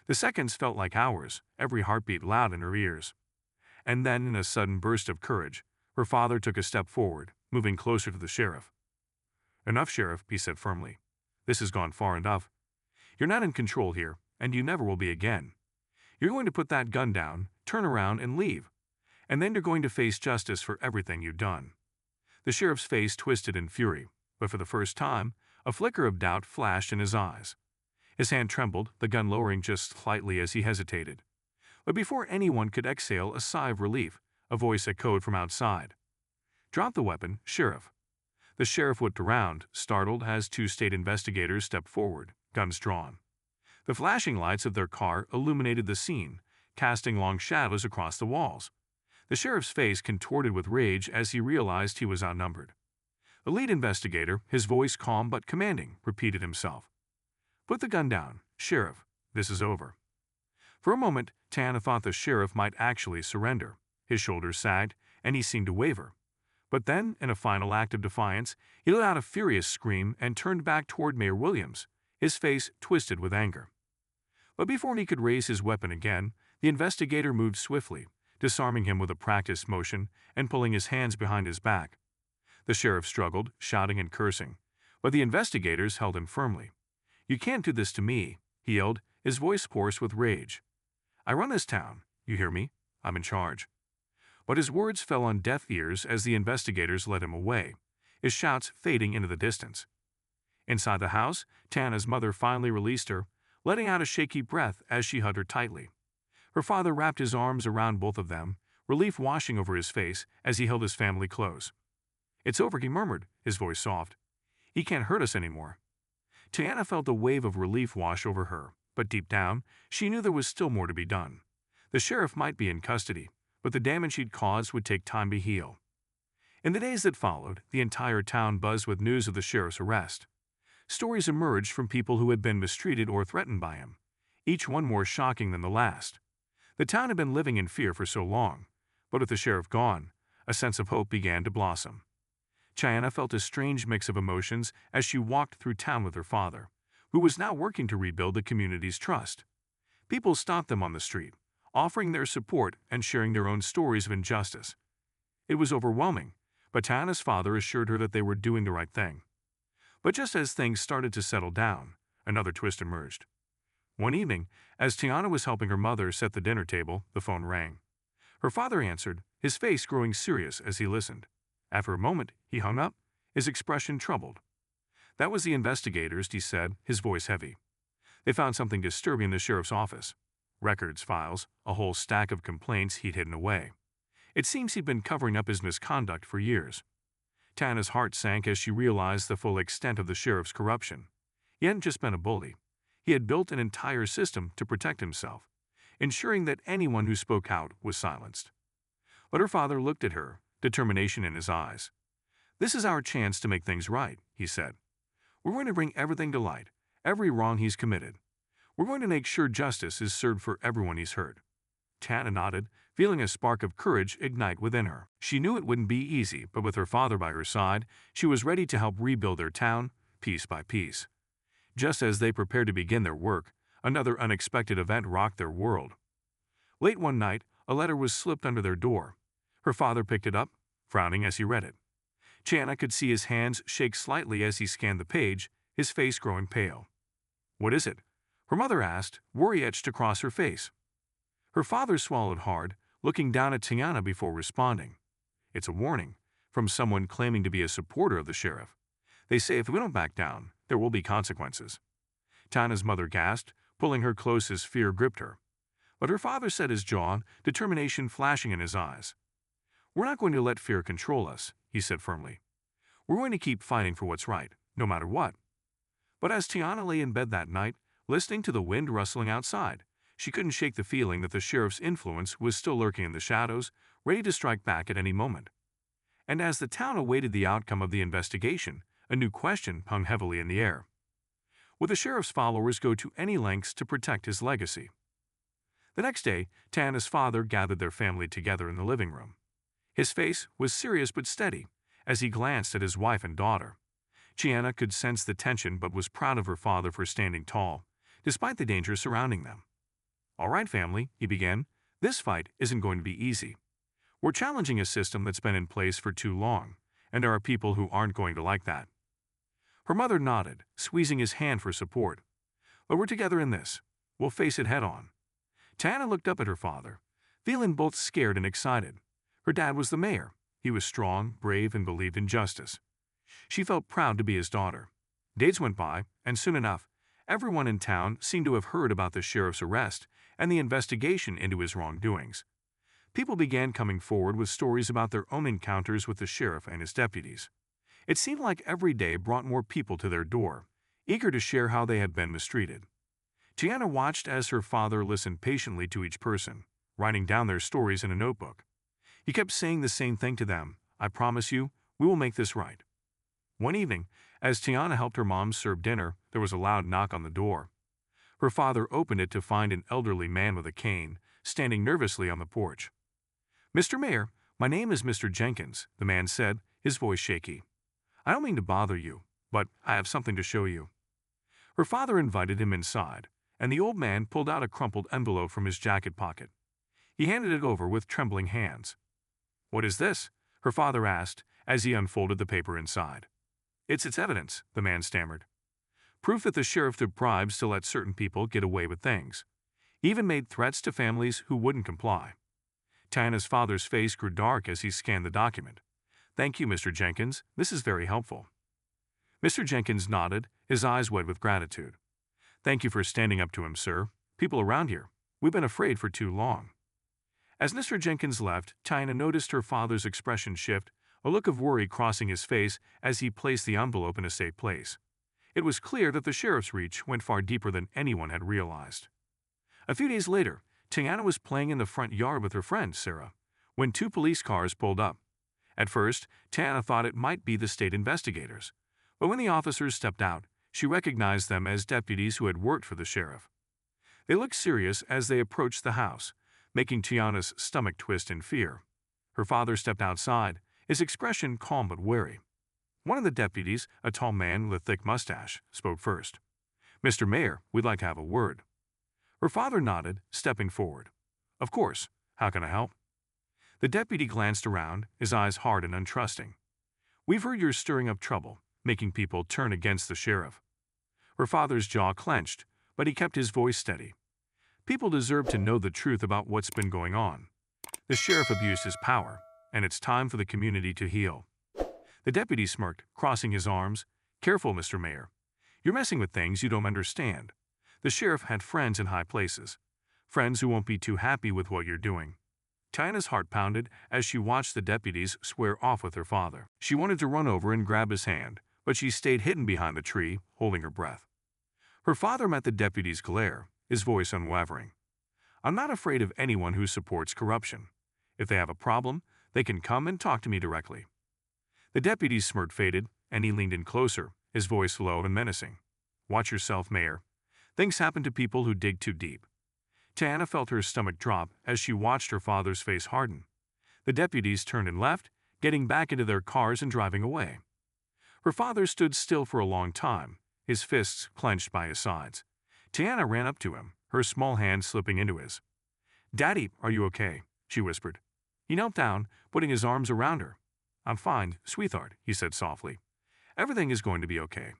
The seconds felt like hours, every heartbeat loud in her ears. And then, in a sudden burst of courage, her father took a step forward, moving closer to the sheriff. "Enough, Sheriff," he said firmly. "This has gone far enough. You're not in control here, and you never will be again. You're going to put that gun down, turn around, and leave. And then you're going to face justice for everything you've done." The sheriff's face twisted in fury, but for the first time, a flicker of doubt flashed in his eyes. His hand trembled, the gun lowering just slightly as he hesitated. But before anyone could exhale a sigh of relief, a voice echoed from outside. "Drop the weapon, Sheriff." The sheriff whipped around, startled as two state investigators stepped forward, guns drawn. The flashing lights of their car illuminated the scene, casting long shadows across the walls. The sheriff's face contorted with rage as he realized he was outnumbered. The lead investigator, his voice calm but commanding, repeated himself. "Put the gun down, Sheriff. This is over." For a moment, Tiana thought the sheriff might actually surrender. His shoulders sagged, and he seemed to waver. But then, in a final act of defiance, he let out a furious scream and turned back toward Mayor Williams, his face twisted with anger. But before he could raise his weapon again, the investigator moved swiftly, disarming him with a practiced motion and pulling his hands behind his back. The sheriff struggled, shouting and cursing, but the investigators held him firmly. "You can't do this to me," he yelled, his voice hoarse with rage. "I run this town, you hear me? I'm in charge." But his words fell on deaf ears as the investigators led him away, his shouts fading into the distance. Inside the house, Tana's mother finally released her, letting out a shaky breath as she hugged her tightly. Her father wrapped his arms around both of them, relief washing over his face as he held his family close. "It's over," he murmured, his voice soft. "He can't hurt us anymore." Tiana felt a wave of relief wash over her, but deep down, she knew there was still more to be done. The sheriff might be in custody, but the damage he'd caused would take time to heal. In the days that followed, the entire town buzzed with news of the sheriff's arrest. Stories emerged from people who had been mistreated or threatened by him, each one more shocking than the last. The town had been living in fear for so long, but with the sheriff gone, a sense of hope began to blossom. Tiana felt a strange mix of emotions as she walked through town with her father, who was now working to rebuild the community's trust. People stopped them on the street, offering their support and sharing their own stories of injustice. It was overwhelming, but Tiana's father assured her that they were doing the right thing. But just as things started to settle down, another twist emerged. One evening, as Tiana was helping her mother set the dinner table, the phone rang. Her father answered, his face growing serious as he listened. After a moment, he hung up, his expression troubled. "That was the investigators," he said, his voice heavy. "They found something disturbing in the sheriff's office. Records, files, a whole stack of complaints he'd hidden away. It seems he'd been covering up his misconduct for years." Tana's heart sank as she realized the full extent of the sheriff's corruption. He hadn't just been a bully. He had built an entire system to protect himself, ensuring that anyone who spoke out was silenced. But her father looked at her, determination in his eyes. "This is our chance to make things right," he said. "We're going to bring everything to light, every wrong he's committed. We're going to make sure justice is served for everyone he's hurt." Tana nodded, feeling a spark of courage ignite within her. She knew it wouldn't be easy, but with her father by her side, she was ready to help rebuild their town, piece by piece. Just as they prepared to begin their work, another unexpected event rocked their world. Late one night, a letter was slipped under their door. Her father picked it up, frowning as he read it. Tiana could see his hands shake slightly as he scanned the page, his face growing pale. "What is it?" her mother asked, worry etched across her face. Her father swallowed hard, looking down at Tiana before responding. "It's a warning, from someone claiming to be a supporter of the sheriff. They say if we don't back down, there will be consequences." Tiana's mother gasped, pulling her close as fear gripped her. But her father set his jaw, determination flashing in his eyes. "We're not going to let fear control us," he said firmly. "We're going to keep fighting for what's right, no matter what." But as Tiana lay in bed that night, listening to the wind rustling outside, she couldn't shake the feeling that the sheriff's influence was still lurking in the shadows, ready to strike back at any moment. And as the town awaited the outcome of the investigation, a new question hung heavily in the air. Would the sheriff's followers go to any lengths to protect his legacy? The next day, Tiana's father gathered their family together in the living room. His face was serious but steady as he glanced at his wife and daughter. Tiana could sense the tension but was proud of her father for standing tall, despite the danger surrounding them. "All right, family," he began, "this fight isn't going to be easy. We're challenging a system that's been in place for too long, and there are people who aren't going to like that." Her mother nodded, squeezing his hand for support. "But we're together in this. We'll face it head on." Tiana looked up at her father, feeling both scared and excited. Her dad was the mayor. He was strong, brave, and believed in justice. She felt proud to be his daughter. Days went by, and soon enough, everyone in town seemed to have heard about the sheriff's arrest and the investigation into his wrongdoings. People began coming forward with stories about their own encounters with the sheriff and his deputies. It seemed like every day brought more people to their door, eager to share how they had been mistreated. Tiana watched as her father listened patiently to each person, writing down their stories in a notebook. He kept saying the same thing to them: "I promise you, we will make this right." One evening, as Tiana helped her mom serve dinner, there was a loud knock on the door. Her father opened it to find an elderly man with a cane, standing nervously on the porch. "Mr. Mayor, my name is Mr. Jenkins," the man said, his voice shaky. "I don't mean to bother you, but I have something to show you." Her father invited him inside, and the old man pulled out a crumpled envelope from his jacket pocket. He handed it over with trembling hands. "What is this?" her father asked as he unfolded the paper inside. It's evidence," the man stammered. "Proof that the sheriff took bribes to let certain people get away with things. He even made threats to families who wouldn't comply." Tiana's father's face grew dark as he scanned the document. "Thank you, Mr. Jenkins. This is very helpful." Mr. Jenkins nodded, his eyes wet with gratitude. "Thank you for standing up to him, sir. People around here, we've been afraid for too long." As Mr. Jenkins left, Tiana noticed her father's expression shift, a look of worry crossing his face as he placed the envelope in a safe place. It was clear that the sheriff's reach went far deeper than anyone had realized. A few days later, Tiana was playing in the front yard with her friend, Sarah, when two police cars pulled up. At first, Tiana thought it might be the state investigators, but when the officers stepped out, she recognized them as deputies who had worked for the sheriff. They looked serious as they approached the house, making Tiana's stomach twist in fear. Her father stepped outside, his expression calm but wary. One of the deputies, a tall man with a thick mustache, spoke first. "Mr. Mayor, we'd like to have a word." Her father nodded, stepping forward. "Of course. How can I help?" The deputy glanced around, his eyes hard and untrusting. "We've heard you're stirring up trouble, making people turn against the sheriff." Her father's jaw clenched, but he kept his voice steady. People deserve to know the truth about what's been going on. The sheriff abused his power, and it's time for the community to heal. The deputy smirked, crossing his arms. Careful, Mr. Mayor. You're messing with things you don't understand. The sheriff had friends in high places. Friends who won't be too happy with what you're doing. Tiana's heart pounded as she watched the deputies square off with her father. She wanted to run over and grab his hand, but she stayed hidden behind the tree, holding her breath. Her father met the deputy's glare, his voice unwavering. I'm not afraid of anyone who supports corruption. If they have a problem, they can come and talk to me directly. The deputy's smirk faded, and he leaned in closer, his voice low and menacing. Watch yourself, Mayor. Things happen to people who dig too deep. Tiana felt her stomach drop as she watched her father's face harden. The deputies turned and left, getting back into their cars and driving away. Her father stood still for a long time, his fists clenched by his sides. Tiana ran up to him, her small hand slipping into his. Daddy, are you okay? She whispered. He knelt down, putting his arms around her. I'm fine, sweetheart, he said softly. Everything is going to be okay.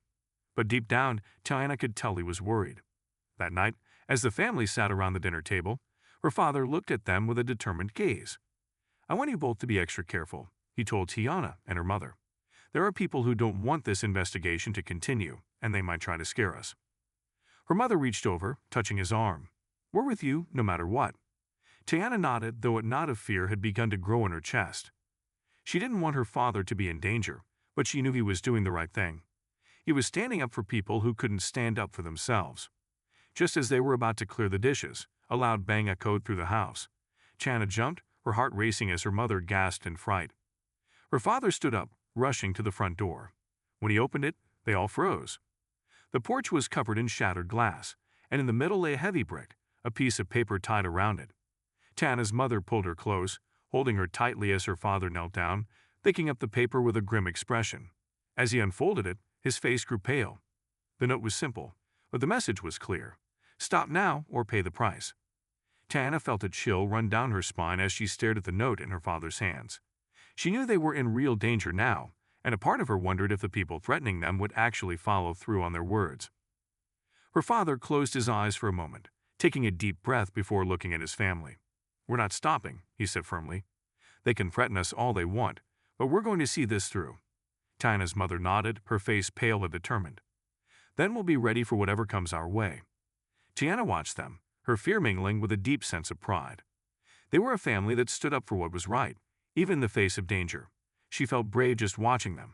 But deep down, Tiana could tell he was worried. That night, as the family sat around the dinner table, her father looked at them with a determined gaze. I want you both to be extra careful, he told Tiana and her mother. There are people who don't want this investigation to continue, and they might try to scare us. Her mother reached over, touching his arm. We're with you, no matter what. Tiana nodded, though a knot of fear had begun to grow in her chest. She didn't want her father to be in danger, but she knew he was doing the right thing. He was standing up for people who couldn't stand up for themselves. Just as they were about to clear the dishes, a loud bang echoed through the house. Tiana jumped, her heart racing as her mother gasped in fright. Her father stood up, rushing to the front door. When he opened it, they all froze. The porch was covered in shattered glass, and in the middle lay a heavy brick, a piece of paper tied around it. Tiana's mother pulled her close, holding her tightly as her father knelt down, picking up the paper with a grim expression. As he unfolded it, his face grew pale. The note was simple, but the message was clear. Stop now or pay the price. Tiana felt a chill run down her spine as she stared at the note in her father's hands. She knew they were in real danger now, and a part of her wondered if the people threatening them would actually follow through on their words. Her father closed his eyes for a moment, taking a deep breath before looking at his family. We're not stopping, he said firmly. They can threaten us all they want, but we're going to see this through. Tiana's mother nodded, her face pale and determined. Then we'll be ready for whatever comes our way. Tiana watched them, her fear mingling with a deep sense of pride. They were a family that stood up for what was right, even in the face of danger. She felt brave just watching them.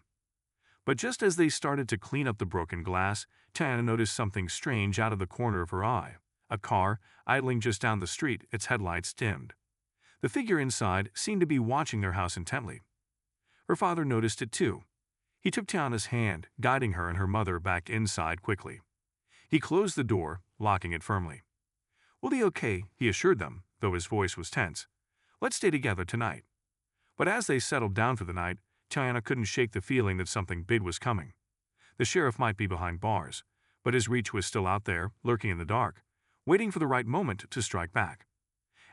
But just as they started to clean up the broken glass, Tiana noticed something strange out of the corner of her eye. A car, idling just down the street, its headlights dimmed. The figure inside seemed to be watching their house intently. Her father noticed it too. He took Tiana's hand, guiding her and her mother back inside quickly. He closed the door, locking it firmly. We'll be okay, he assured them, though his voice was tense. Let's stay together tonight. But as they settled down for the night, Tiana couldn't shake the feeling that something big was coming. The sheriff might be behind bars, but his reach was still out there, lurking in the dark, waiting for the right moment to strike back.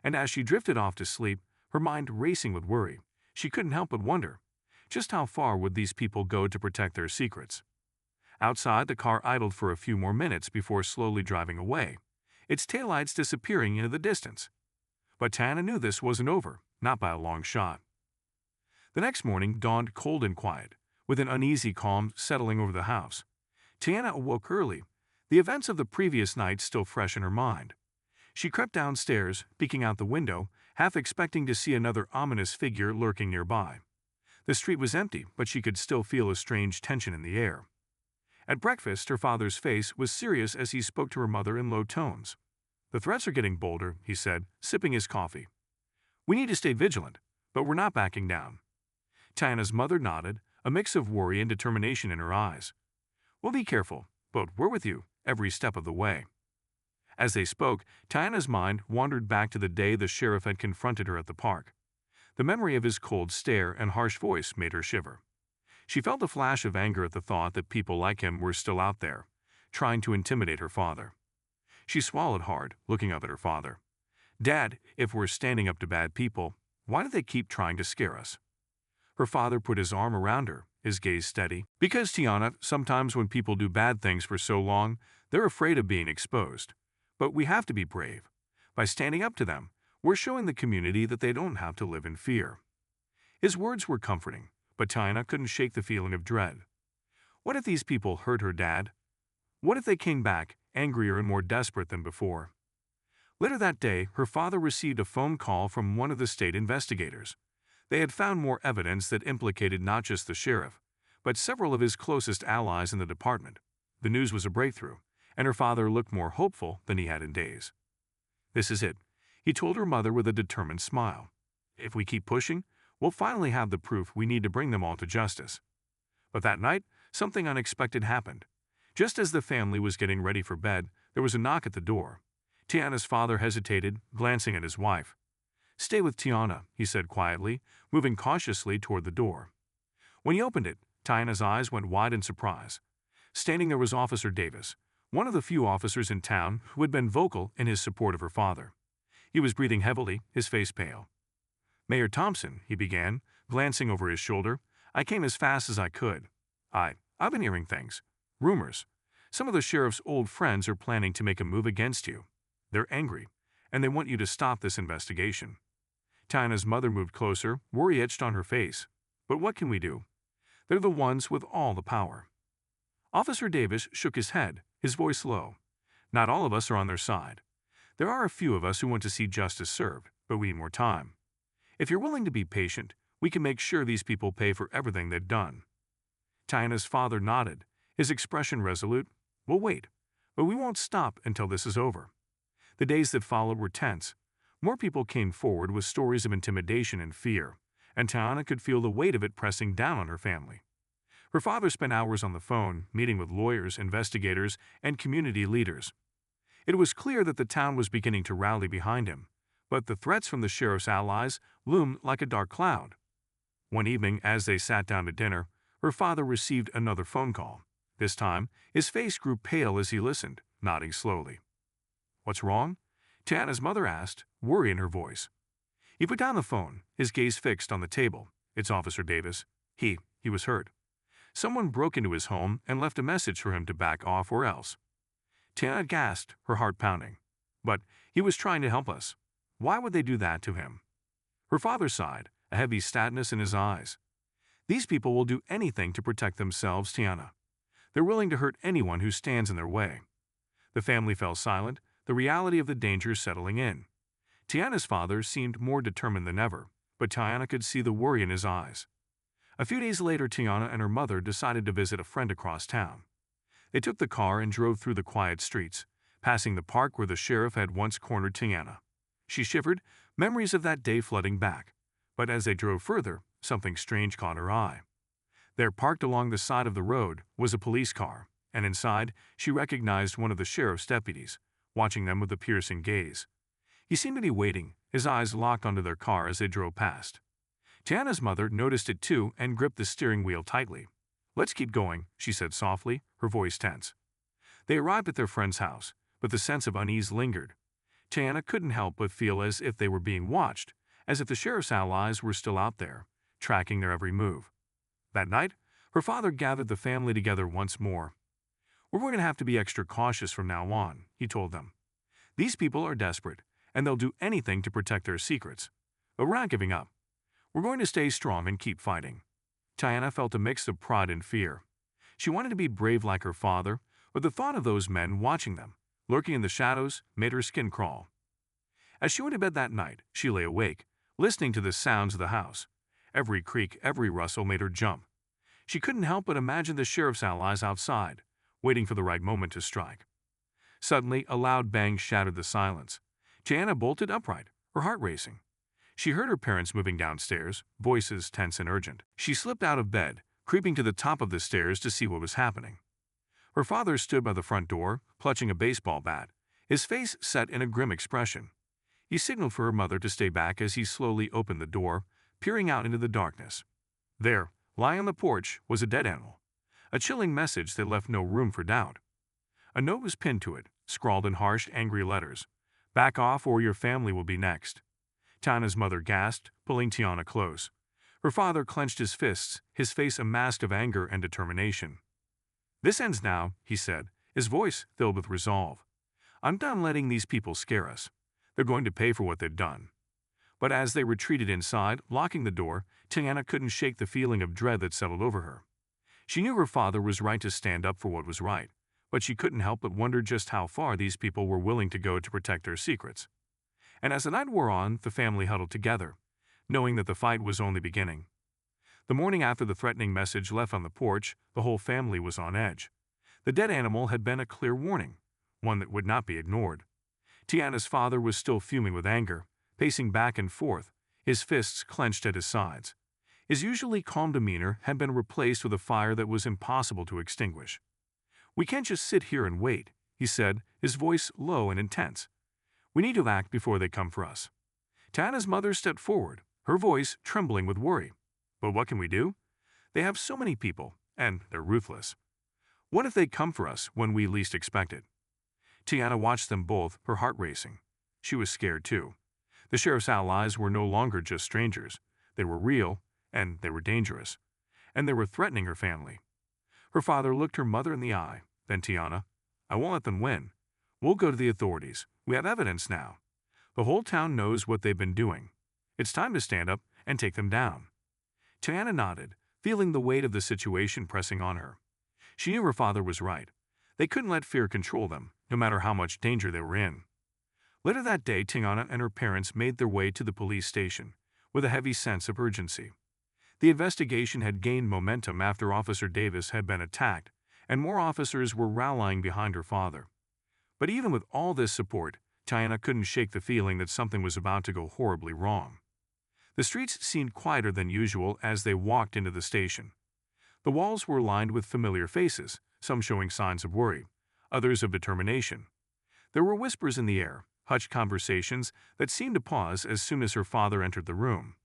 And as she drifted off to sleep, her mind racing with worry, she couldn't help but wonder, just how far would these people go to protect their secrets? Outside, the car idled for a few more minutes before slowly driving away, its taillights disappearing into the distance. But Tiana knew this wasn't over, not by a long shot. The next morning dawned cold and quiet, with an uneasy calm settling over the house. Tiana awoke early, the events of the previous night still fresh in her mind. She crept downstairs, peeking out the window, half expecting to see another ominous figure lurking nearby. The street was empty, but she could still feel a strange tension in the air. At breakfast, her father's face was serious as he spoke to her mother in low tones. The threats are getting bolder, he said, sipping his coffee. We need to stay vigilant, but we're not backing down. Tiana's mother nodded, a mix of worry and determination in her eyes. We'll be careful, but we're with you every step of the way. As they spoke, Tiana's mind wandered back to the day the sheriff had confronted her at the park. The memory of his cold stare and harsh voice made her shiver. She felt a flash of anger at the thought that people like him were still out there, trying to intimidate her father. She swallowed hard, looking up at her father. Dad, if we're standing up to bad people, why do they keep trying to scare us? Her father put his arm around her, his gaze steady. Because, Tiana, sometimes when people do bad things for so long, they're afraid of being exposed. But we have to be brave. By standing up to them, we're showing the community that they don't have to live in fear. His words were comforting, but Tiana couldn't shake the feeling of dread. What if these people hurt her dad? What if they came back, angrier and more desperate than before? Later that day, her father received a phone call from one of the state investigators. They had found more evidence that implicated not just the sheriff, but several of his closest allies in the department. The news was a breakthrough, and her father looked more hopeful than he had in days. "This is it," he told her mother with a determined smile. "If we keep pushing, we'll finally have the proof we need to bring them all to justice." But that night, something unexpected happened. Just as the family was getting ready for bed, there was a knock at the door. Tiana's father hesitated, glancing at his wife. "Stay with Tiana," he said quietly, moving cautiously toward the door. When he opened it, Tiana's eyes went wide in surprise. Standing there was Officer Davis, one of the few officers in town who had been vocal in his support of her father. He was breathing heavily, his face pale. "Mayor Thompson," he began, glancing over his shoulder, "I came as fast as I could. I've been hearing things. Rumors. Some of the sheriff's old friends are planning to make a move against you. They're angry, and they want you to stop this investigation." Tiana's mother moved closer, worry etched on her face. "But what can we do? They're the ones with all the power." Officer Davis shook his head, his voice low. "Not all of us are on their side. There are a few of us who want to see justice served, but we need more time. If you're willing to be patient, we can make sure these people pay for everything they've done." Tiana's father nodded, his expression resolute. "We'll wait, but we won't stop until this is over." The days that followed were tense. More people came forward with stories of intimidation and fear, and Tiana could feel the weight of it pressing down on her family. Her father spent hours on the phone, meeting with lawyers, investigators, and community leaders. It was clear that the town was beginning to rally behind him, but the threats from the sheriff's allies loomed like a dark cloud. One evening, as they sat down to dinner, her father received another phone call. This time, his face grew pale as he listened, nodding slowly. "What's wrong?" Tiana's mother asked, worry in her voice. He put down the phone, his gaze fixed on the table. "It's Officer Davis. He was hurt. Someone broke into his home and left a message for him to back off or else." Tiana gasped, her heart pounding. "But he was trying to help us. Why would they do that to him?" Her father sighed, a heavy sadness in his eyes. "These people will do anything to protect themselves, Tiana. They're willing to hurt anyone who stands in their way." The family fell silent, the reality of the danger settling in. Tiana's father seemed more determined than ever, but Tiana could see the worry in his eyes. A few days later, Tiana and her mother decided to visit a friend across town. They took the car and drove through the quiet streets, passing the park where the sheriff had once cornered Tiana. She shivered, memories of that day flooding back. But as they drove further, something strange caught her eye. There, parked along the side of the road, was a police car, and inside, she recognized one of the sheriff's deputies, watching them with a piercing gaze. He seemed to be waiting, his eyes locked onto their car as they drove past. Tiana's mother noticed it too and gripped the steering wheel tightly. "Let's keep going," she said softly, her voice tense. They arrived at their friend's house, but the sense of unease lingered. Tiana couldn't help but feel as if they were being watched, as if the sheriff's allies were still out there, tracking their every move. That night, her father gathered the family together once more. "We're going to have to be extra cautious from now on," he told them. "These people are desperate, and they'll do anything to protect their secrets. But we're not giving up. We're going to stay strong and keep fighting." Tiana felt a mix of pride and fear. She wanted to be brave like her father, but the thought of those men watching them, lurking in the shadows, made her skin crawl. As she went to bed that night, she lay awake, listening to the sounds of the house. Every creak, every rustle made her jump. She couldn't help but imagine the sheriff's allies outside, waiting for the right moment to strike. Suddenly, a loud bang shattered the silence. Tiana bolted upright, her heart racing. She heard her parents moving downstairs, voices tense and urgent. She slipped out of bed, creeping to the top of the stairs to see what was happening. Her father stood by the front door, clutching a baseball bat, his face set in a grim expression. He signaled for her mother to stay back as he slowly opened the door, peering out into the darkness. There, lying on the porch, was a dead animal, a chilling message that left no room for doubt. A note was pinned to it, scrawled in harsh, angry letters. "Back off or your family will be next." Tiana's mother gasped, pulling Tiana close. Her father clenched his fists, his face a mask of anger and determination. "This ends now," he said, his voice filled with resolve. "I'm done letting these people scare us. They're going to pay for what they've done." But as they retreated inside, locking the door, Tiana couldn't shake the feeling of dread that settled over her. She knew her father was right to stand up for what was right, but she couldn't help but wonder just how far these people were willing to go to protect their secrets. And as the night wore on, the family huddled together, knowing that the fight was only beginning. The morning after the threatening message left on the porch, the whole family was on edge. The dead animal had been a clear warning, one that would not be ignored. Tiana's father was still fuming with anger, pacing back and forth, his fists clenched at his sides. His usually calm demeanor had been replaced with a fire that was impossible to extinguish. "We can't just sit here and wait," he said, his voice low and intense. "We need to act before they come for us." Tiana's mother stepped forward, her voice trembling with worry. "But what can we do? They have so many people, and they're ruthless. What if they come for us when we least expect it?" Tiana watched them both, her heart racing. She was scared too. The sheriff's allies were no longer just strangers. They were real, and they were dangerous. And they were threatening her family. Her father looked her mother in the eye. "Then Tiana, I won't let them win. We'll go to the authorities. We have evidence now. The whole town knows what they've been doing. It's time to stand up and take them down." Tiana nodded, feeling the weight of the situation pressing on her. She knew her father was right. They couldn't let fear control them, no matter how much danger they were in. Later that day, Tiana and her parents made their way to the police station, with a heavy sense of urgency. The investigation had gained momentum after Officer Davis had been attacked, and more officers were rallying behind her father. But even with all this support, Tiana couldn't shake the feeling that something was about to go horribly wrong. The streets seemed quieter than usual as they walked into the station. The walls were lined with familiar faces, some showing signs of worry, others of determination. There were whispers in the air, hushed conversations that seemed to pause as soon as her father entered the room.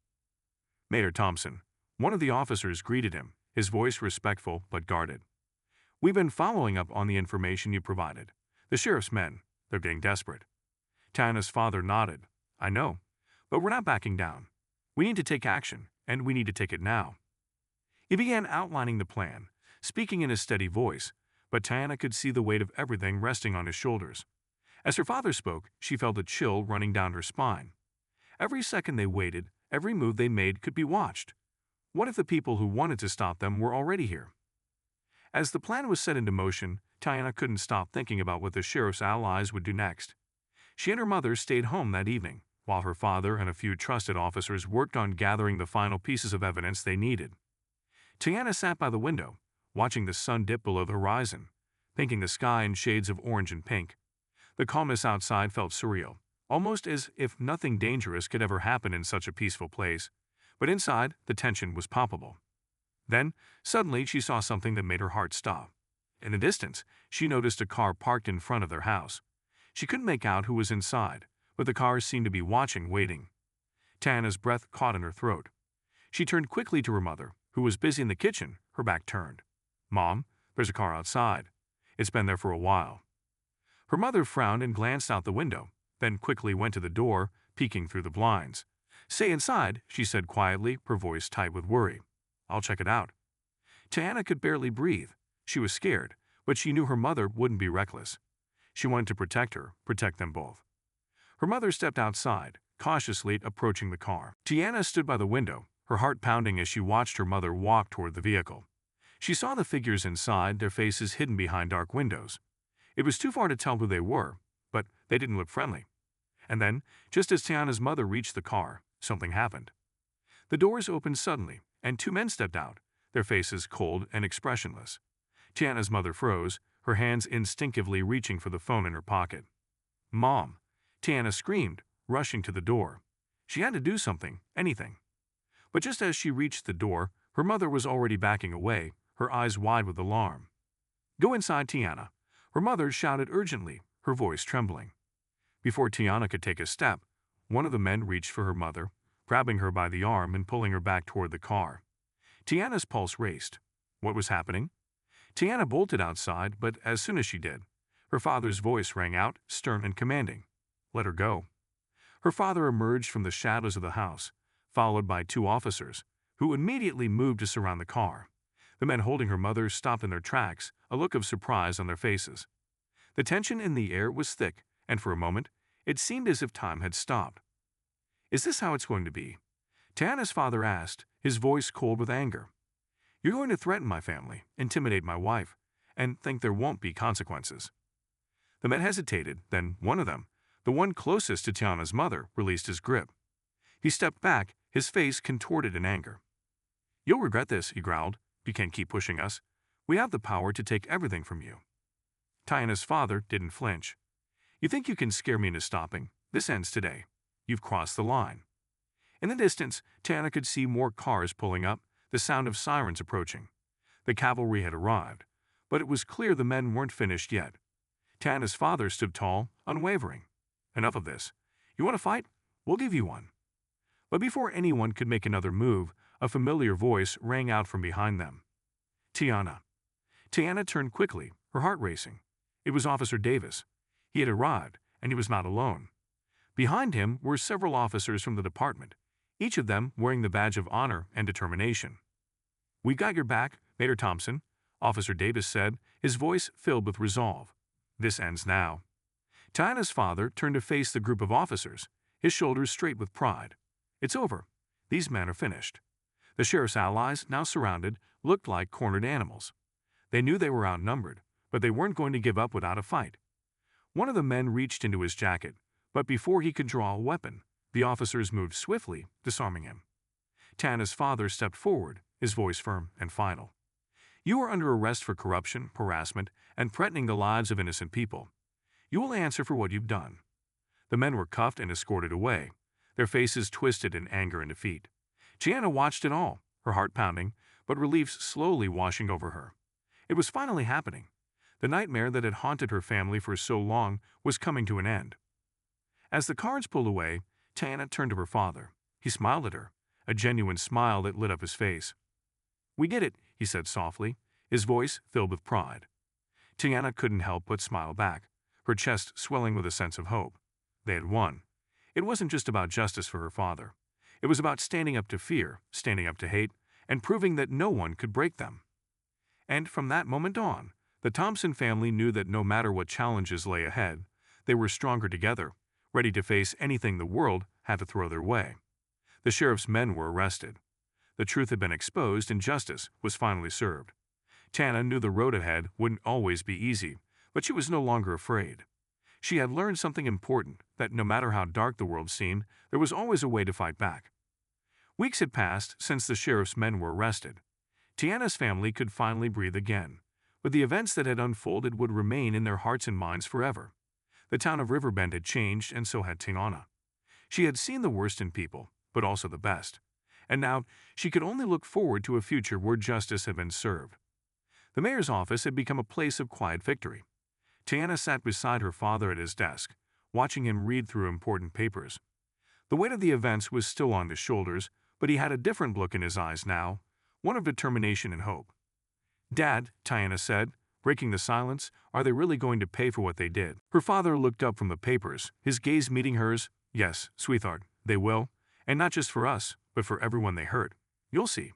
"Mayor Thompson," one of the officers greeted him, his voice respectful but guarded. "We've been following up on the information you provided. The sheriff's men, they're getting desperate." Tiana's father nodded. "I know, but we're not backing down. We need to take action, and we need to take it now." He began outlining the plan, speaking in a steady voice, but Tiana could see the weight of everything resting on his shoulders. As her father spoke, she felt a chill running down her spine. Every second they waited, every move they made could be watched. What if the people who wanted to stop them were already here? As the plan was set into motion, Tiana couldn't stop thinking about what the sheriff's allies would do next. She and her mother stayed home that evening, while her father and a few trusted officers worked on gathering the final pieces of evidence they needed. Tiana sat by the window, watching the sun dip below the horizon, painting the sky in shades of orange and pink. The calmness outside felt surreal, almost as if nothing dangerous could ever happen in such a peaceful place, but inside, the tension was palpable. Then, suddenly, she saw something that made her heart stop. In the distance, she noticed a car parked in front of their house. She couldn't make out who was inside, but the car seemed to be watching, waiting. Tiana's breath caught in her throat. She turned quickly to her mother, who was busy in the kitchen, her back turned. "Mom, there's a car outside. It's been there for a while." Her mother frowned and glanced out the window, then quickly went to the door, peeking through the blinds. "Stay inside," she said quietly, her voice tight with worry. "I'll check it out." Tiana could barely breathe. She was scared, but she knew her mother wouldn't be reckless. She wanted to protect her, protect them both. Her mother stepped outside, cautiously approaching the car. Tiana stood by the window, her heart pounding as she watched her mother walk toward the vehicle. She saw the figures inside, their faces hidden behind dark windows. It was too far to tell who they were, but they didn't look friendly. And then, just as Tiana's mother reached the car, something happened. The doors opened suddenly, and two men stepped out, their faces cold and expressionless. Tiana's mother froze, her hands instinctively reaching for the phone in her pocket. "Mom!" Tiana screamed, rushing to the door. She had to do something, anything. But just as she reached the door, her mother was already backing away, her eyes wide with alarm. "Go inside, Tiana," her mother shouted urgently, her voice trembling. Before Tiana could take a step, one of the men reached for her mother, grabbing her by the arm and pulling her back toward the car. Tiana's pulse raced. What was happening? Tiana bolted outside, but as soon as she did, her father's voice rang out, stern and commanding. "Let her go." Her father emerged from the shadows of the house, followed by two officers, who immediately moved to surround the car. The men holding her mother stopped in their tracks, a look of surprise on their faces. The tension in the air was thick, and for a moment, it seemed as if time had stopped. "Is this how it's going to be?" Tiana's father asked, his voice cold with anger. "You're going to threaten my family, intimidate my wife, and think there won't be consequences." The men hesitated, then one of them, the one closest to Tiana's mother, released his grip. He stepped back, his face contorted in anger. "You'll regret this," he growled. "You can't keep pushing us. We have the power to take everything from you." Tiana's father didn't flinch. "You think you can scare me into stopping? This ends today. You've crossed the line." In the distance, Tiana could see more cars pulling up, the sound of sirens approaching. The cavalry had arrived, but it was clear the men weren't finished yet. Tiana's father stood tall, unwavering. "Enough of this. You want to fight? We'll give you one." But before anyone could make another move, a familiar voice rang out from behind them. "Tiana." Tiana turned quickly, her heart racing. It was Officer Davis. He had arrived, and he was not alone. Behind him were several officers from the department, each of them wearing the badge of honor and determination. "We got your back, Major Thompson," Officer Davis said, his voice filled with resolve. "This ends now." Tiana's father turned to face the group of officers, his shoulders straight with pride. "It's over. These men are finished." The sheriff's allies, now surrounded, looked like cornered animals. They knew they were outnumbered, but they weren't going to give up without a fight. One of the men reached into his jacket, but before he could draw a weapon, the officers moved swiftly, disarming him. Tiana's father stepped forward, his voice firm and final. "You are under arrest for corruption, harassment, and threatening the lives of innocent people. You will answer for what you've done." The men were cuffed and escorted away, their faces twisted in anger and defeat. Tiana watched it all, her heart pounding, but relief slowly washing over her. It was finally happening. The nightmare that had haunted her family for so long was coming to an end. As the cars pulled away, Tiana turned to her father. He smiled at her, a genuine smile that lit up his face. "We did it," he said softly, his voice filled with pride. Tiana couldn't help but smile back, her chest swelling with a sense of hope. They had won. It wasn't just about justice for her father. It was about standing up to fear, standing up to hate, and proving that no one could break them. And from that moment on, the Thompson family knew that no matter what challenges lay ahead, they were stronger together, ready to face anything the world had to throw their way. The sheriff's men were arrested. The truth had been exposed and justice was finally served. Tiana knew the road ahead wouldn't always be easy, but she was no longer afraid. She had learned something important, that no matter how dark the world seemed, there was always a way to fight back. Weeks had passed since the sheriff's men were arrested. Tiana's family could finally breathe again, but the events that had unfolded would remain in their hearts and minds forever. The town of Riverbend had changed, and so had Tiana. She had seen the worst in people, but also the best, and now she could only look forward to a future where justice had been served. The mayor's office had become a place of quiet victory. Tiana sat beside her father at his desk, watching him read through important papers. The weight of the events was still on his shoulders, but he had a different look in his eyes now, one of determination and hope. "Dad," Tiana said, breaking the silence, "are they really going to pay for what they did?" Her father looked up from the papers, his gaze meeting hers. "Yes, sweetheart, they will, and not just for us, but for everyone they hurt. You'll see."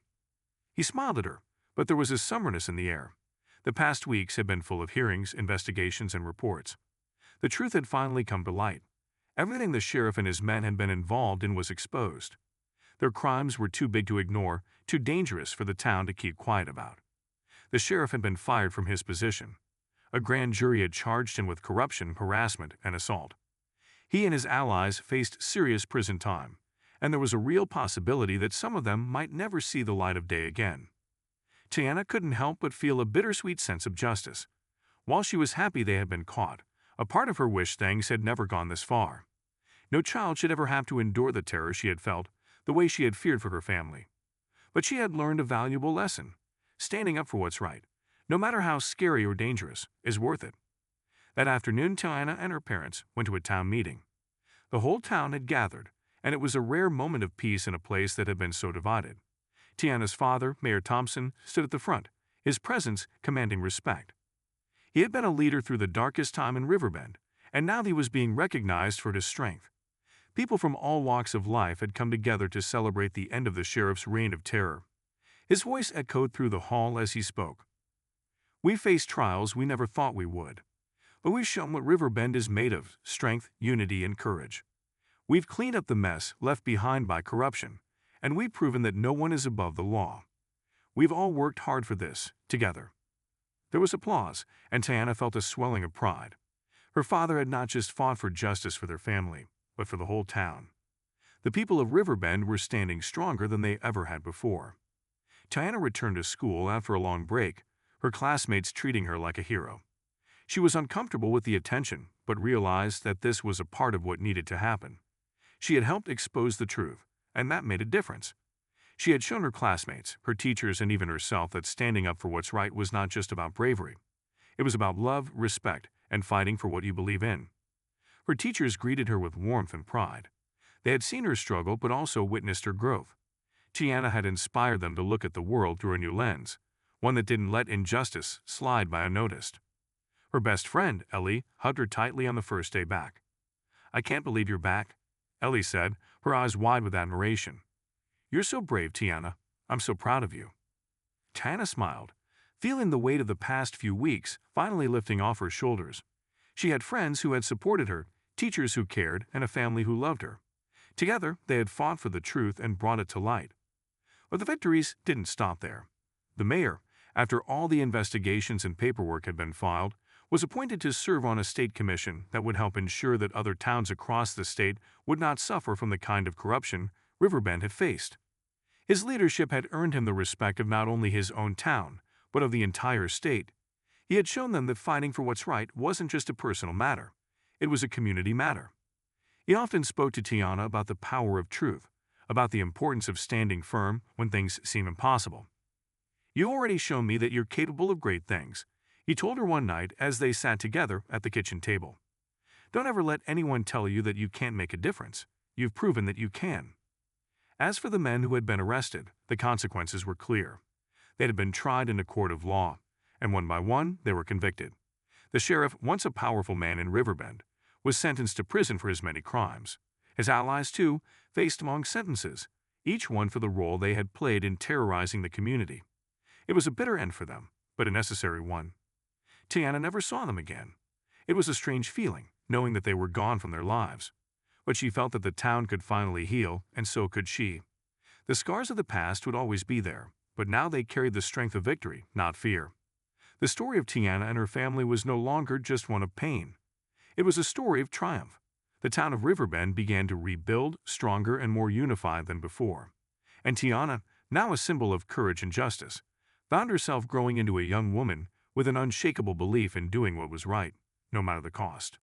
He smiled at her, but there was a somberness in the air. The past weeks had been full of hearings, investigations, and reports. The truth had finally come to light. Everything the sheriff and his men had been involved in was exposed. Their crimes were too big to ignore, too dangerous for the town to keep quiet about. The sheriff had been fired from his position. A grand jury had charged him with corruption, harassment, and assault. He and his allies faced serious prison time, and there was a real possibility that some of them might never see the light of day again. Tiana couldn't help but feel a bittersweet sense of justice. While she was happy they had been caught, a part of her wished things had never gone this far. No child should ever have to endure the terror she had felt, the way she had feared for her family. But she had learned a valuable lesson. Standing up for what's right, no matter how scary or dangerous, is worth it. That afternoon, Tiana and her parents went to a town meeting. The whole town had gathered, and it was a rare moment of peace in a place that had been so divided. Tiana's father, Mayor Thompson, stood at the front, his presence commanding respect. He had been a leader through the darkest time in Riverbend, and now he was being recognized for his strength. People from all walks of life had come together to celebrate the end of the sheriff's reign of terror. His voice echoed through the hall as he spoke. "We faced trials we never thought we would. But we've shown what Riverbend is made of: strength, unity, and courage. We've cleaned up the mess left behind by corruption, and we've proven that no one is above the law. We've all worked hard for this, together." There was applause, and Tiana felt a swelling of pride. Her father had not just fought for justice for their family, but for the whole town. The people of Riverbend were standing stronger than they ever had before. Tiana returned to school after a long break, her classmates treating her like a hero. She was uncomfortable with the attention, but realized that this was a part of what needed to happen. She had helped expose the truth, and that made a difference. She had shown her classmates, her teachers, and even herself that standing up for what's right was not just about bravery. It was about love, respect, and fighting for what you believe in. Her teachers greeted her with warmth and pride. They had seen her struggle but also witnessed her growth. Tiana had inspired them to look at the world through a new lens, one that didn't let injustice slide by unnoticed. Her best friend, Ellie, hugged her tightly on the first day back. "I can't believe you're back," Ellie said, her eyes wide with admiration. "You're so brave, Tiana. I'm so proud of you." Tiana smiled, feeling the weight of the past few weeks finally lifting off her shoulders. She had friends who had supported her, teachers who cared, and a family who loved her. Together, they had fought for the truth and brought it to light. But the victories didn't stop there. The mayor, after all the investigations and paperwork had been filed, was appointed to serve on a state commission that would help ensure that other towns across the state would not suffer from the kind of corruption Riverbend had faced. His leadership had earned him the respect of not only his own town, but of the entire state. He had shown them that fighting for what's right wasn't just a personal matter, it was a community matter. He often spoke to Tiana about the power of truth, about the importance of standing firm when things seem impossible. "You already shown me that you're capable of great things," he told her one night as they sat together at the kitchen table. "Don't ever let anyone tell you that you can't make a difference. You've proven that you can." As for the men who had been arrested, the consequences were clear. They had been tried in a court of law, and one by one they were convicted. The sheriff, once a powerful man in Riverbend, was sentenced to prison for his many crimes. His allies, too, faced long sentences, each one for the role they had played in terrorizing the community. It was a bitter end for them, but a necessary one. Tiana never saw them again. It was a strange feeling, knowing that they were gone from their lives. But she felt that the town could finally heal, and so could she. The scars of the past would always be there, but now they carried the strength of victory, not fear. The story of Tiana and her family was no longer just one of pain. It was a story of triumph. The town of Riverbend began to rebuild, stronger and more unified than before. And Tiana, now a symbol of courage and justice, found herself growing into a young woman with an unshakable belief in doing what was right, no matter the cost.